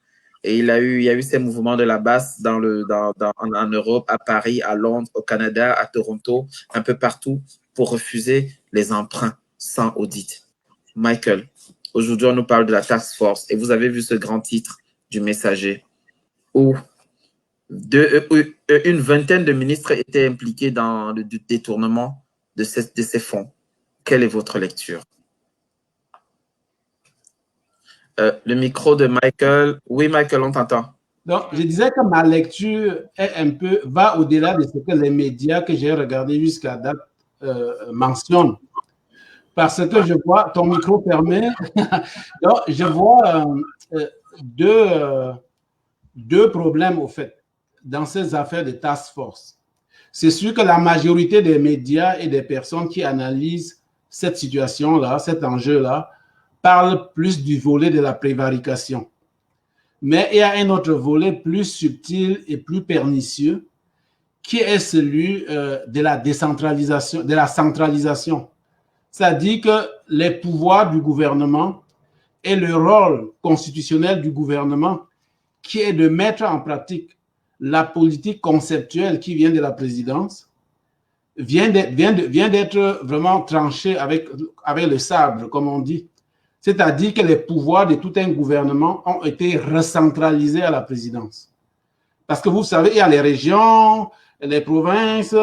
Et il y a eu ces mouvements de la basse en Europe, à Paris, à Londres, au Canada, à Toronto, un peu partout, pour refuser les emprunts sans audit. Michael, aujourd'hui, on nous parle de la task force et vous avez vu ce grand titre du messager où une vingtaine de ministres étaient impliqués dans le détournement de ces fonds. Quelle est votre lecture? Le micro de Michael. Oui, Michael, on t'entend. Donc, je disais que ma lecture va au-delà de ce que les médias que j'ai regardés jusqu'à date mentionnent. Parce que je vois, ton micro permet, donc je vois deux problèmes au fait dans ces affaires de task force. C'est sûr que la majorité des médias et des personnes qui analysent cette situation-là, cet enjeu-là, parlent plus du volet de la prévarication. Mais il y a un autre volet plus subtil et plus pernicieux qui est celui de la décentralisation, de la centralisation. C'est-à-dire que les pouvoirs du gouvernement et le rôle constitutionnel du gouvernement qui est de mettre en pratique la politique conceptuelle qui vient de la présidence vient d'être vraiment tranché avec le sabre, comme on dit. C'est-à-dire que les pouvoirs de tout un gouvernement ont été recentralisés à la présidence. Parce que vous savez, il y a les régions, les provinces,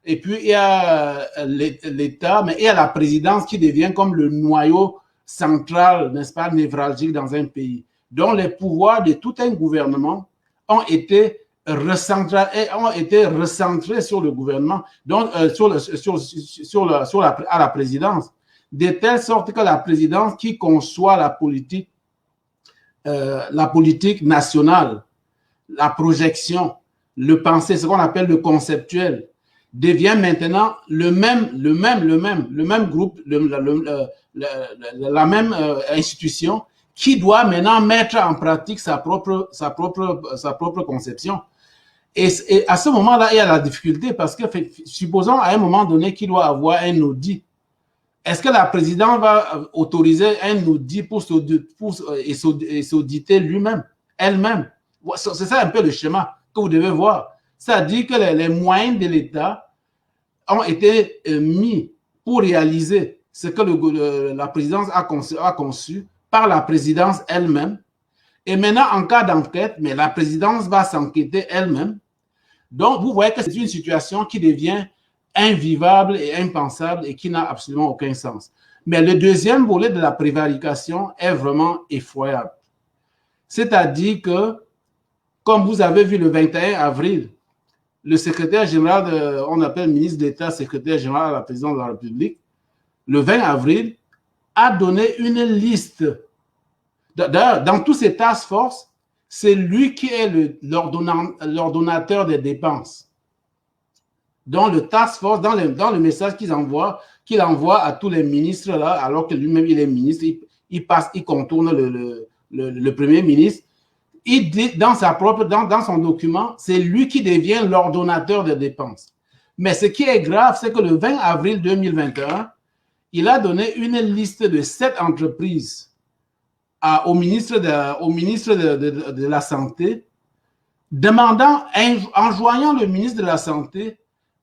et puis il y a l'État, mais il y a la présidence qui devient comme le noyau central, n'est-ce pas, névralgique dans un pays. Donc les pouvoirs de tout un gouvernement ont été recentrés sur le gouvernement, donc à la présidence, de telle sorte que la présidence qui conçoit la politique nationale, la projection, le pensée, ce qu'on appelle le conceptuel, devient maintenant le même groupe, la même institution qui doit maintenant mettre en pratique sa propre conception. Et à ce moment-là, il y a la difficulté parce que, supposons à un moment donné qu'il doit avoir un audit. Est-ce que la présidente va autoriser un audit pour s'auditer lui-même? elle-même. C'est ça un peu le schéma que vous devez voir. C'est-à-dire que les moyens de l'État ont été mis pour réaliser ce que la présidence a conçu par la présidence elle-même. Et maintenant, en cas d'enquête, mais la présidence va s'enquêter elle-même. Donc, vous voyez que c'est une situation qui devient invivable et impensable et qui n'a absolument aucun sens. Mais le deuxième volet de la prévarication est vraiment effroyable. C'est-à-dire que, comme vous avez vu le 21 avril, le secrétaire général, on appelle ministre d'État, secrétaire général à la présidence de la République, le 20 avril, a donné une liste. D'ailleurs, dans tous ces task force, c'est lui qui est l'ordonnateur des dépenses. Dans le task force, dans le message qu'il envoie à tous les ministres, là, alors que lui-même il est ministre, il contourne le premier ministre. Il dit dans son document, c'est lui qui devient l'ordonnateur des dépenses. Mais ce qui est grave, c'est que le 20 avril 2021, il a donné une liste de 7 entreprises au ministre de la Santé, demandant, enjoignant le ministre de la Santé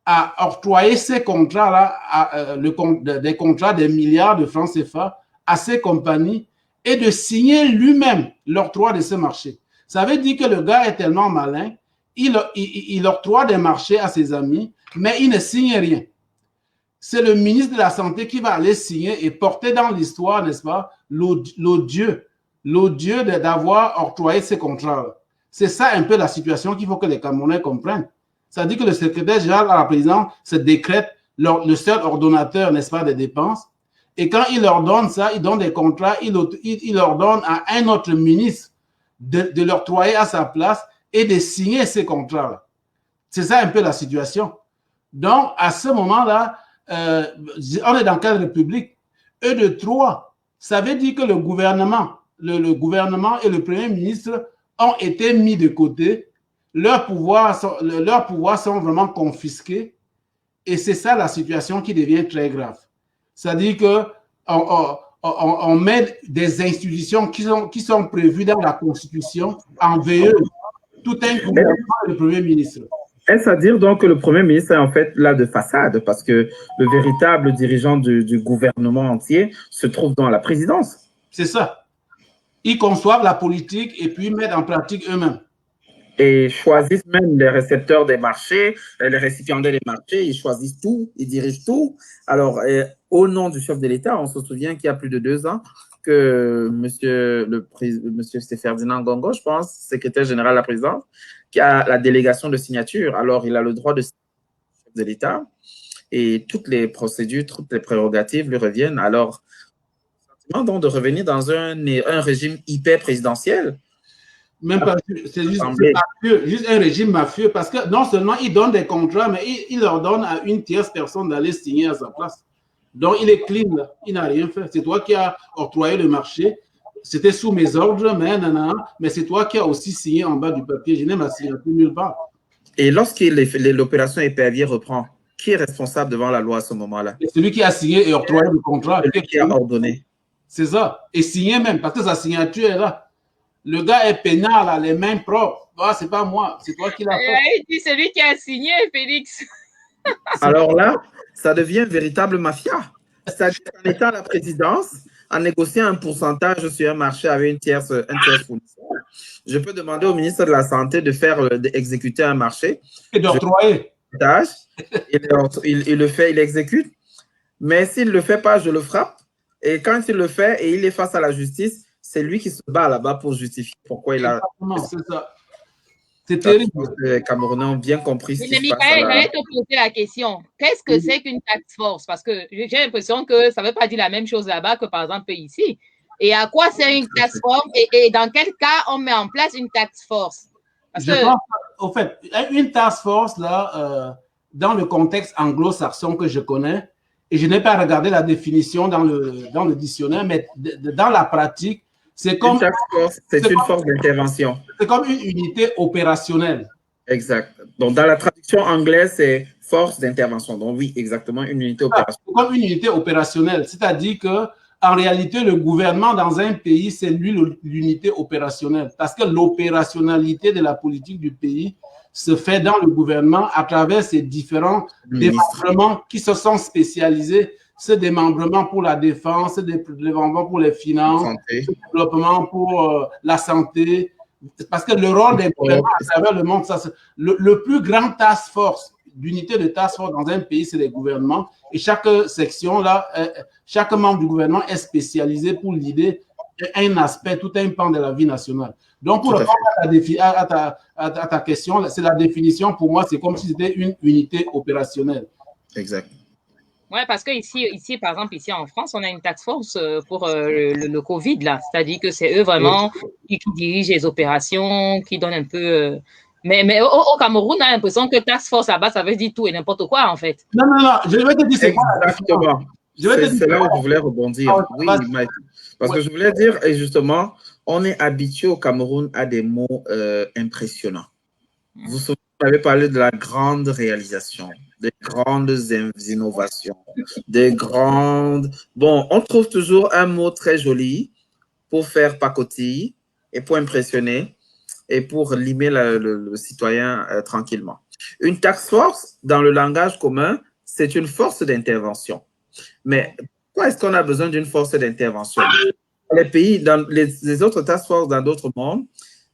à octroyer ces contrats-là, des contrats de milliards de francs CFA à ces compagnies et de signer lui-même l'octroi de ce marché. Ça veut dire que le gars est tellement malin, il octroie des marchés à ses amis, mais il ne signe rien. C'est le ministre de la Santé qui va aller signer et porter dans l'histoire, n'est-ce pas, l'odieux d'avoir octroyé ces contrats. C'est ça un peu la situation qu'il faut que les Camerounais comprennent. Ça dit que le secrétaire général à la présidence se décrète le seul ordonnateur, n'est-ce pas, des dépenses. Et quand il leur donne ça, il donne des contrats, il leur donne à un autre ministre de l'octroyer à sa place et de signer ces contrats-là. C'est ça un peu la situation. Donc, à ce moment-là, on est dans quelle république? Eux de trois, ça veut dire que le gouvernement et le premier ministre ont été mis de côté, leurs pouvoirs sont vraiment confisqués et c'est ça la situation qui devient très grave. C'est-à-dire qu'on met des institutions qui sont prévues dans la Constitution en veilleuse, tout un gouvernement et le premier ministre. Est-ce à dire donc que le Premier ministre est en fait là de façade parce que le véritable dirigeant du gouvernement entier se trouve dans la présidence? C'est ça. Ils conçoivent la politique et puis mettent en pratique eux-mêmes. Et choisissent même les récepteurs des marchés, les récipiendaires des marchés, ils choisissent tout, ils dirigent tout. Alors, au nom du chef de l'État, on se souvient qu'il y a plus de 2 ans que monsieur Ferdinand Gongo, je pense, secrétaire général de la présidence, qui a la délégation de signature. Alors, il a le droit de signer le chef de l'État et toutes les procédures, toutes les prérogatives lui reviennent. Alors, donc de revenir dans un régime hyper présidentiel. Même pas, c'est juste un régime mafieux parce que non seulement il donne des contrats, mais il leur donne à une tierce personne d'aller signer à sa place. Donc, il est clean, là. Il n'a rien fait. C'est toi qui as octroyé le marché. C'était sous mes ordres, mais c'est toi qui as aussi signé en bas du papier. Je n'ai ma signature nulle part. Et lorsque l'opération épervier reprend, qui est responsable devant la loi à ce moment-là? Celui qui a signé et octroyé le contrat. Celui qui a ordonné. C'est ça. Et signé même, parce que sa signature est là. Le gars est pénal, là, les mains propres. Ah, c'est pas moi, c'est toi qui l'as fait. Il dit celui qui a signé, Félix. Alors là, ça devient un véritable mafia. C'est-à-dire qu'en étant à la présidence, en négociant un pourcentage sur un marché avec un tierce fournisseur, je peux demander au ministre de la Santé d'exécuter un marché. Et d'octroyer. Il le fait, il l'exécute. Mais s'il ne le fait pas, je le frappe. Et quand il le fait et il est face à la justice, c'est lui qui se bat là-bas pour justifier pourquoi il a... C'est ça. C'est terrible. Les Camerounais ont bien compris ce qui se passe. Mais Michael, j'allais te poser la question. Qu'est-ce que c'est qu'une task force? Parce que j'ai l'impression que ça ne veut pas dire la même chose là-bas que par exemple ici. Et à quoi sert une task force? Et dans quel cas on met en place une task force? Parce que... pense, au fait, une task force, là, dans le contexte anglo-saxon que je connais, et je n'ai pas regardé la définition dans le dictionnaire, mais dans la pratique, c'est comme... C'est une force d'intervention. C'est comme une unité opérationnelle. Exact. Donc, dans la traduction anglaise, c'est force d'intervention. Donc, oui, exactement, une unité opérationnelle. C'est comme une unité opérationnelle. C'est-à-dire que en réalité, le gouvernement dans un pays, c'est lui l'unité opérationnelle. Parce que l'opérationnalité de la politique du pays se fait dans le gouvernement à travers ces différents démembrements qui se sont spécialisés. Ce démembrement pour la défence, ce démembrement pour les finances, ce développement pour la santé. Parce que le rôle des gouvernements à travers le monde, ça, le plus grand task force, d'unité de task force dans un pays, c'est les gouvernements. Et chaque section, là, chaque membre du gouvernement est spécialisé pour l'idée un aspect, tout un pan de la vie nationale. Donc, pour répondre à ta question, c'est la définition, pour moi, c'est comme si c'était une unité opérationnelle. Exact. Oui, parce que ici, par exemple, ici en France, on a une task force pour le Covid, là. C'est-à-dire que c'est eux vraiment qui dirigent les opérations, qui donnent un peu... Mais au Cameroun, on a l'impression que task force là-bas, ça veut dire tout et n'importe quoi, en fait. Non, je vais te dire c'est quoi. Exactement. C'est là où je voulais rebondir. Oui, Mike. Parce que je voulais dire, et justement, on est habitué au Cameroun à des mots impressionnants. Vous avez parlé de la grande réalisation, des grandes innovations, des grandes... Bon, on trouve toujours un mot très joli pour faire pacotille et pour impressionner et pour limer le citoyen tranquillement. Une task force, dans le langage commun, c'est une force d'intervention. Mais pourquoi est-ce qu'on a besoin d'une force d'intervention? Les pays, dans les autres task forces dans d'autres mondes,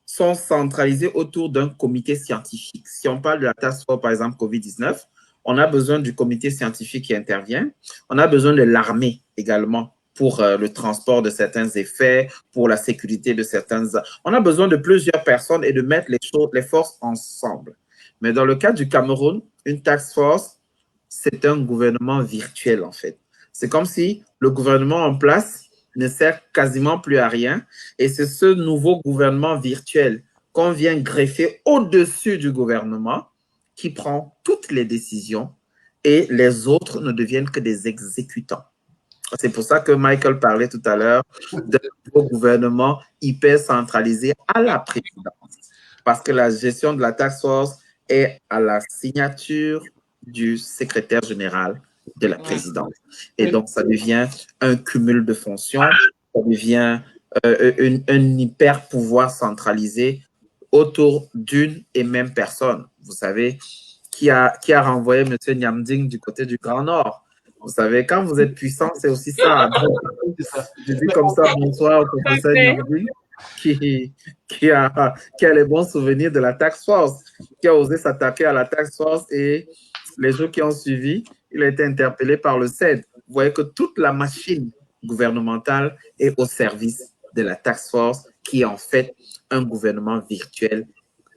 sont centralisés autour d'un comité scientifique. Si on parle de la task force, par exemple, COVID-19, on a besoin du comité scientifique qui intervient. On a besoin de l'armée également pour le transport de certains effets, pour la sécurité de certains... On a besoin de plusieurs personnes et de mettre les forces ensemble. Mais dans le cas du Cameroun, une task force, c'est un gouvernement virtuel, en fait. C'est comme si le gouvernement en place ne sert quasiment plus à rien. Et c'est ce nouveau gouvernement virtuel qu'on vient greffer au-dessus du gouvernement qui prend toutes les décisions et les autres ne deviennent que des exécutants. C'est pour ça que Michael parlait tout à l'heure d'un nouveau gouvernement hyper centralisé à la présidence. Parce que la gestion de la task force est à la signature du secrétaire général de la présidence. Et donc, ça devient un cumul de fonctions, ça devient un hyper pouvoir centralisé autour d'une et même personne. Vous savez, qui a renvoyé M. Nyamding du côté du Grand Nord. Vous savez, quand vous êtes puissant, c'est aussi ça. Donc, je dis comme ça, bonsoir au professeur Nyamding, qui a les bons souvenirs de la task force, qui a osé s'attaquer à la task force et les jours qui ont suivi, il a été interpellé par le CED. Vous voyez que toute la machine gouvernementale est au service de la task force, qui est en fait un gouvernement virtuel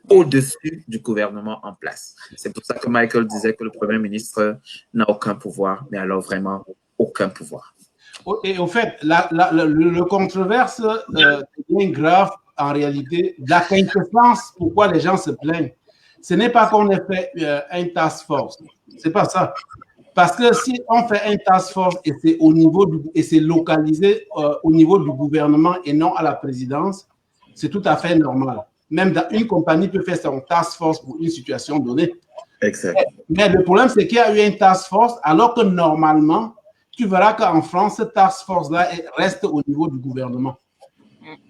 au-dessus du gouvernement en place. C'est pour ça que Michael disait que le Premier ministre n'a aucun pouvoir, mais alors vraiment aucun pouvoir. Et au fait, le controverse devient grave en réalité. La quintessence, pourquoi les gens se plaignent, ce n'est pas qu'on ait fait un task force. C'est pas ça. Parce que si on fait un task force et c'est au niveau et c'est localisé au niveau du gouvernement et non à la présidence, c'est tout à fait normal. Même une compagnie peut faire son task force pour une situation donnée. Exact. Mais le problème, c'est qu'il y a eu un task force, alors que normalement, tu verras qu'en France, ce task force-là reste au niveau du gouvernement.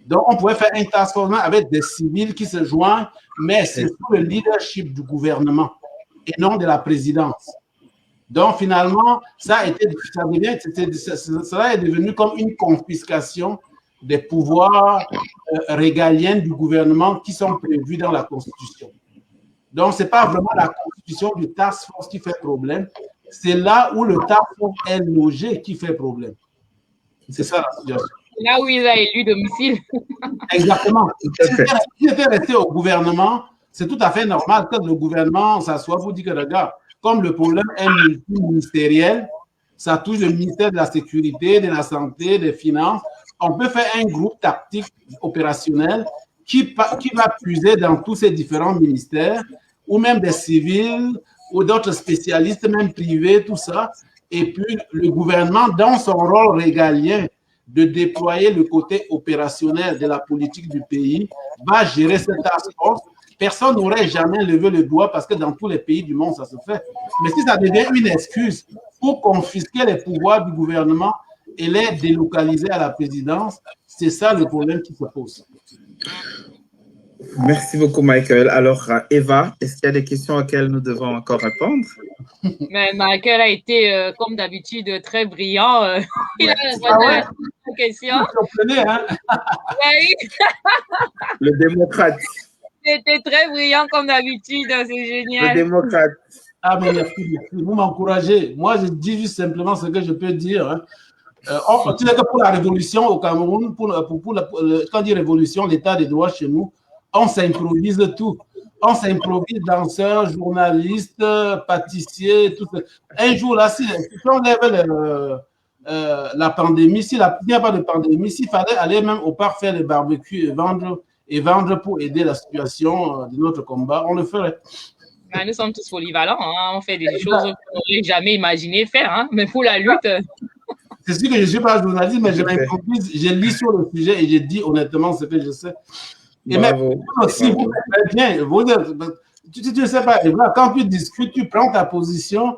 Donc, on pourrait faire un task force avec des civils qui se joignent, mais c'est sous le leadership du gouvernement et non de la présidence. Donc, finalement, cela est devenu comme une confiscation des pouvoirs régaliens du gouvernement qui sont prévus dans la Constitution. Donc, ce n'est pas vraiment la Constitution du task force qui fait problème, c'est là où le task force est logé qui fait problème. C'est ça la situation. Là où il a élu domicile. Exactement. Si était resté au gouvernement, c'est tout à fait normal que le gouvernement s'assoie pour dire que, regarde, comme le problème est multiministériel, ça touche le ministère de la Sécurité, de la Santé, des Finances, on peut faire un groupe tactique opérationnel qui va puiser dans tous ces différents ministères, ou même des civils, ou d'autres spécialistes, même privés, tout ça. Et puis, le gouvernement, dans son rôle régalien de déployer le côté opérationnel de la politique du pays, va gérer cette task force. Personne n'aurait jamais levé le doigt parce que dans tous les pays du monde, ça se fait. Mais si ça devient une excuse pour confisquer les pouvoirs du gouvernement et les délocaliser à la présidence. C'est ça le problème qui se pose. Merci beaucoup, Michael. Alors, Eva, est-ce qu'il y a des questions auxquelles nous devons encore répondre? Mais Michael a été, comme d'habitude, très brillant. Il a répondu à toutes les questions. Hein? Oui. Le démocrate. C'était très brillant, comme d'habitude. C'est génial. Le démocrate. Ah, mais merci. Vous m'encouragez. Moi, je dis juste simplement ce que je peux dire. Hein. Tu sais que pour la révolution au Cameroun, quand on dit révolution, l'état des droits chez nous, on s'improvise tout. On s'improvise danseur, journaliste, pâtissier, tout ça. Un jour, là, si on lève la pandémie, s'il n'y a pas de pandémie, s'il fallait aller même au parc faire les barbecues et vendre pour aider la situation de notre combat, on le ferait. Ben, nous sommes tous polyvalents. Hein. On fait des choses qu'on n'aurait jamais imaginé faire. Hein. Mais pour la lutte... C'est sûr que je ne suis pas journaliste, mais je m'improvise, je lis sur le sujet et je dis honnêtement ce que je sais. Et même aussi, vous faites bien. Tu ne sais pas, quand tu discutes, tu prends ta position,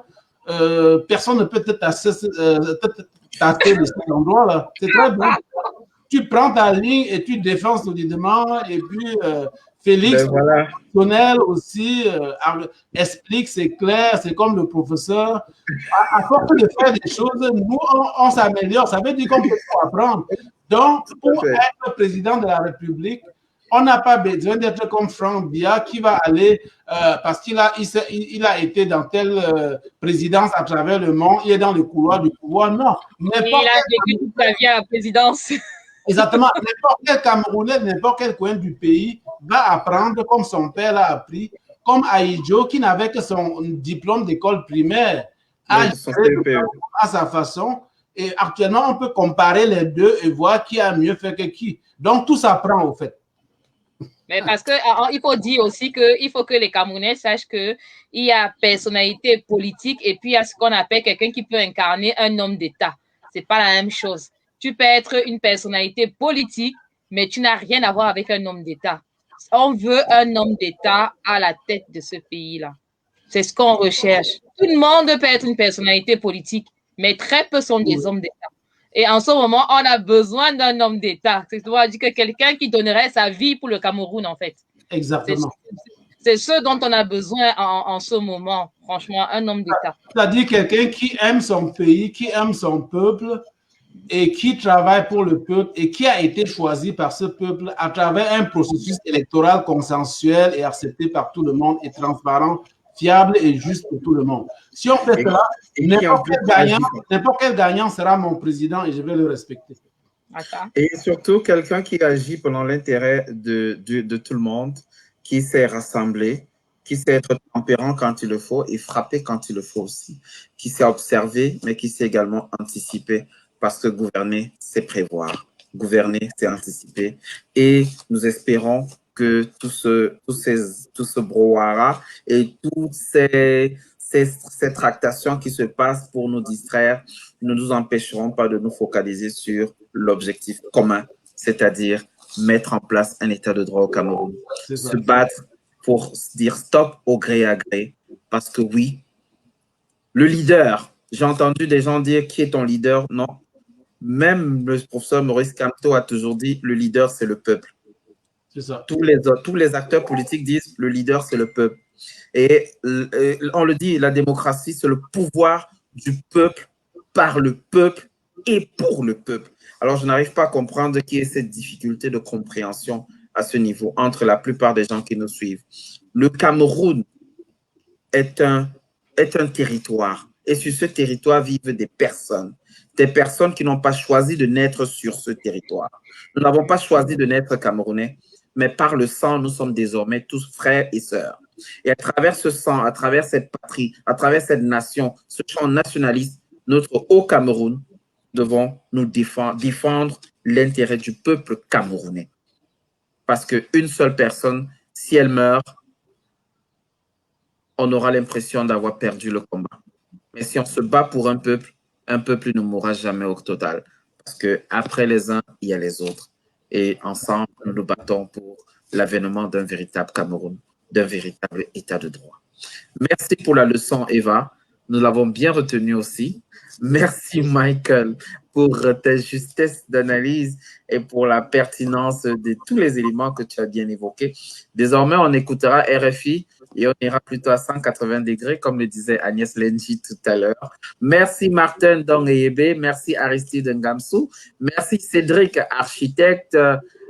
personne ne peut te tasser de cet endroit-là. C'est très bien. Tu prends ta ligne et tu défends solidement. Et puis, Félix, voilà. Aussi, explique, c'est clair, c'est comme le professeur. À force de faire des choses, nous, on s'améliore. Ça veut dire qu'on peut apprendre. Donc, pour être président de la République, on n'a pas besoin d'être comme Franck Biya qui va aller parce qu'il a été dans telle présidence à travers le monde, il est dans le couloir du pouvoir. Non. Il a vécu toute sa vie à la présidence. Exactement. N'importe quel Camerounais, n'importe quel coin du pays va apprendre comme son père l'a appris, comme Aïdjo qui n'avait que son diplôme d'école primaire à sa façon. Et actuellement, on peut comparer les deux et voir qui a mieux fait que qui. Donc, tout s'apprend au fait. Mais parce qu'il faut dire aussi qu'il faut que les Camerounais sachent qu'il y a personnalité politique et puis il y a ce qu'on appelle quelqu'un qui peut incarner un homme d'État. Ce n'est pas la même chose. Tu peux être une personnalité politique, mais tu n'as rien à voir avec un homme d'État. On veut un homme d'État à la tête de ce pays-là. C'est ce qu'on recherche. Tout le monde peut être une personnalité politique, mais très peu sont des hommes d'État. Et en ce moment, on a besoin d'un homme d'État. C'est-à-dire que quelqu'un qui donnerait sa vie pour le Cameroun, en fait. Exactement. C'est ce dont on a besoin en ce moment, franchement, un homme d'État. C'est-à-dire quelqu'un qui aime son pays, qui aime son peuple et qui travaille pour le peuple et qui a été choisi par ce peuple à travers un processus électoral consensuel et accepté par tout le monde et transparent, fiable et juste pour tout le monde. Si on fait cela, n'importe quel gagnant sera mon président et je vais le respecter. Et surtout, quelqu'un qui agit pendant l'intérêt de tout le monde, qui sait rassembler, qui sait être tempérant quand il le faut et frapper quand il le faut aussi, qui sait observer, mais qui sait également anticiper, parce que gouverner, c'est prévoir. Gouverner, c'est anticiper. Et nous espérons que tout ce brouhaha et toutes ces tractations qui se passent pour nous distraire ne nous empêcheront pas de nous focaliser sur l'objectif commun, c'est-à-dire mettre en place un état de droit au Cameroun. Se battre pour dire stop au gré à gré, parce que oui, le leader, j'ai entendu des gens dire qui est ton leader? Non. Même le professeur Maurice Kamto a toujours dit le leader, c'est le peuple. Ça. Tous les acteurs politiques disent le leader, c'est le peuple. Et on le dit, la démocratie, c'est le pouvoir du peuple, par le peuple et pour le peuple. Alors, je n'arrive pas à comprendre qu'il y ait cette difficulté de compréhension à ce niveau entre la plupart des gens qui nous suivent. Le Cameroun est un territoire. Et sur ce territoire vivent des personnes qui n'ont pas choisi de naître sur ce territoire. Nous n'avons pas choisi de naître camerounais, mais par le sang, nous sommes désormais tous frères et sœurs. Et à travers ce sang, à travers cette patrie, à travers cette nation, ce champ nationaliste, notre haut Cameroun, devons nous défendre l'intérêt du peuple camerounais. Parce qu'une seule personne, si elle meurt, on aura l'impression d'avoir perdu le combat. Mais si on se bat pour un peuple ne mourra jamais au total. Parce qu'après les uns, il y a les autres. Et ensemble, nous nous battons pour l'avènement d'un véritable Cameroun, d'un véritable état de droit. Merci pour la leçon, Eva. Nous l'avons bien retenu aussi. Merci, Michael, pour ta justesse d'analyse et pour la pertinence de tous les éléments que tu as bien évoqués. Désormais, on écoutera RFI et on ira plutôt à 180 degrés, comme le disait Agnès Lenji tout à l'heure. Merci, Martin Dongeyebe. Merci, Aristide Ngamsou. Merci, Cédric, architecte.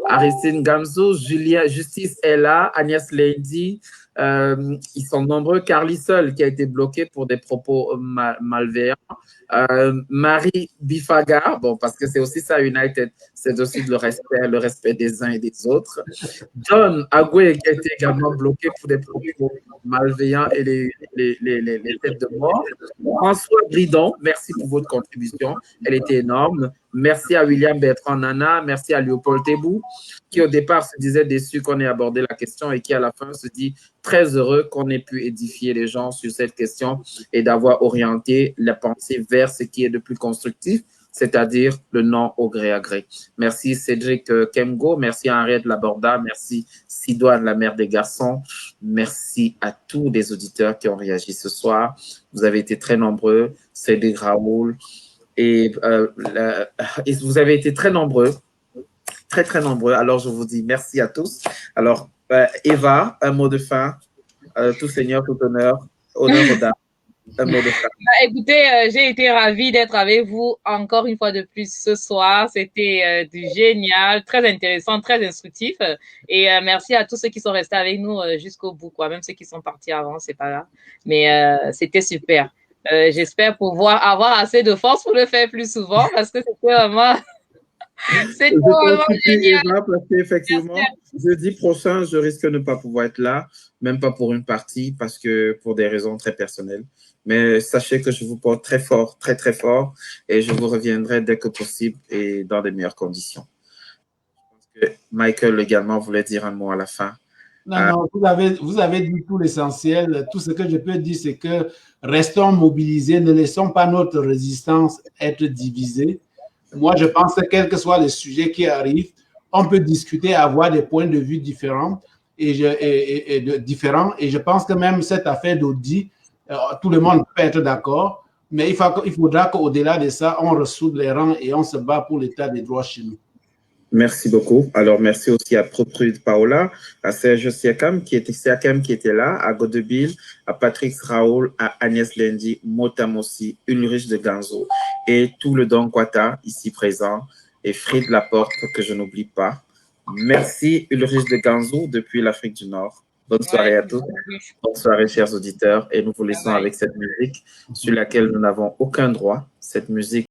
Aristide Ngamsou, Julien Justice est là, Agnès Lenji. Ils sont nombreux. Carly Seul qui a été bloquée pour des propos malveillants. Marie Bifaga, bon, parce que c'est aussi ça, United, c'est aussi le respect des uns et des autres. John Agüe qui a été également bloqué pour des propos malveillants et les têtes de mort. François Gridon, merci pour votre contribution, elle était énorme. Merci à William Bertrand Nana, merci à Léopold Tebou, qui au départ se disait déçu qu'on ait abordé la question et qui à la fin se dit très heureux qu'on ait pu édifier les gens sur cette question et d'avoir orienté la pensée vers ce qui est de plus constructif, c'est-à-dire le non au gré à gré. Merci Cédric Kemgo, merci Henriette Laborda, merci Sidoine, la mère des garçons, merci à tous les auditeurs qui ont réagi ce soir. Vous avez été très nombreux, Cédric Raoul, et vous avez été très nombreux, très nombreux. Alors, je vous dis merci à tous. Alors, Eva, un mot de fin. Tout seigneur, tout honneur aux dames. Un mot de fin. Écoutez, j'ai été ravie d'être avec vous encore une fois de plus ce soir. C'était génial, très intéressant, très instructif. Et merci à tous ceux qui sont restés avec nous jusqu'au bout, quoi. Même ceux qui sont partis avant, c'est pas grave. Mais c'était super. J'espère pouvoir avoir assez de force pour le faire plus souvent parce que c'était vraiment... C'est vraiment génial. Parce qu'effectivement, jeudi prochain, je risque de ne pas pouvoir être là, même pas pour une partie, parce que pour des raisons très personnelles. Mais sachez que je vous porte très fort, très fort, et je vous reviendrai dès que possible et dans les meilleures conditions. Je pense que Michael également voulait dire un mot à la fin. Non, vous avez dit tout l'essentiel. Tout ce que je peux dire, c'est que restons mobilisés, ne laissons pas notre résistance être divisée. Moi, je pense que quel que soit le sujet qui arrive, on peut discuter, avoir des points de vue différents et je pense que même cette affaire d'audit, tout le monde peut être d'accord, mais il faudra qu'au-delà de ça, on ressoude les rangs et on se bat pour l'état des droits chez nous. Merci beaucoup. Alors, merci aussi à Protrude Paola, à Serge Siakam qui était là, à Godebille, à Patrick Raoul, à Agnès Lendi, Motamossi, Ulrich de Ganzo et tout le Don Quata ici présent et Fried Laporte que je n'oublie pas. Merci Ulrich de Ganzo depuis l'Afrique du Nord. Bonne soirée à tous. Bonne soirée, chers auditeurs. Et nous vous laissons avec cette musique sur laquelle nous n'avons aucun droit. Cette musique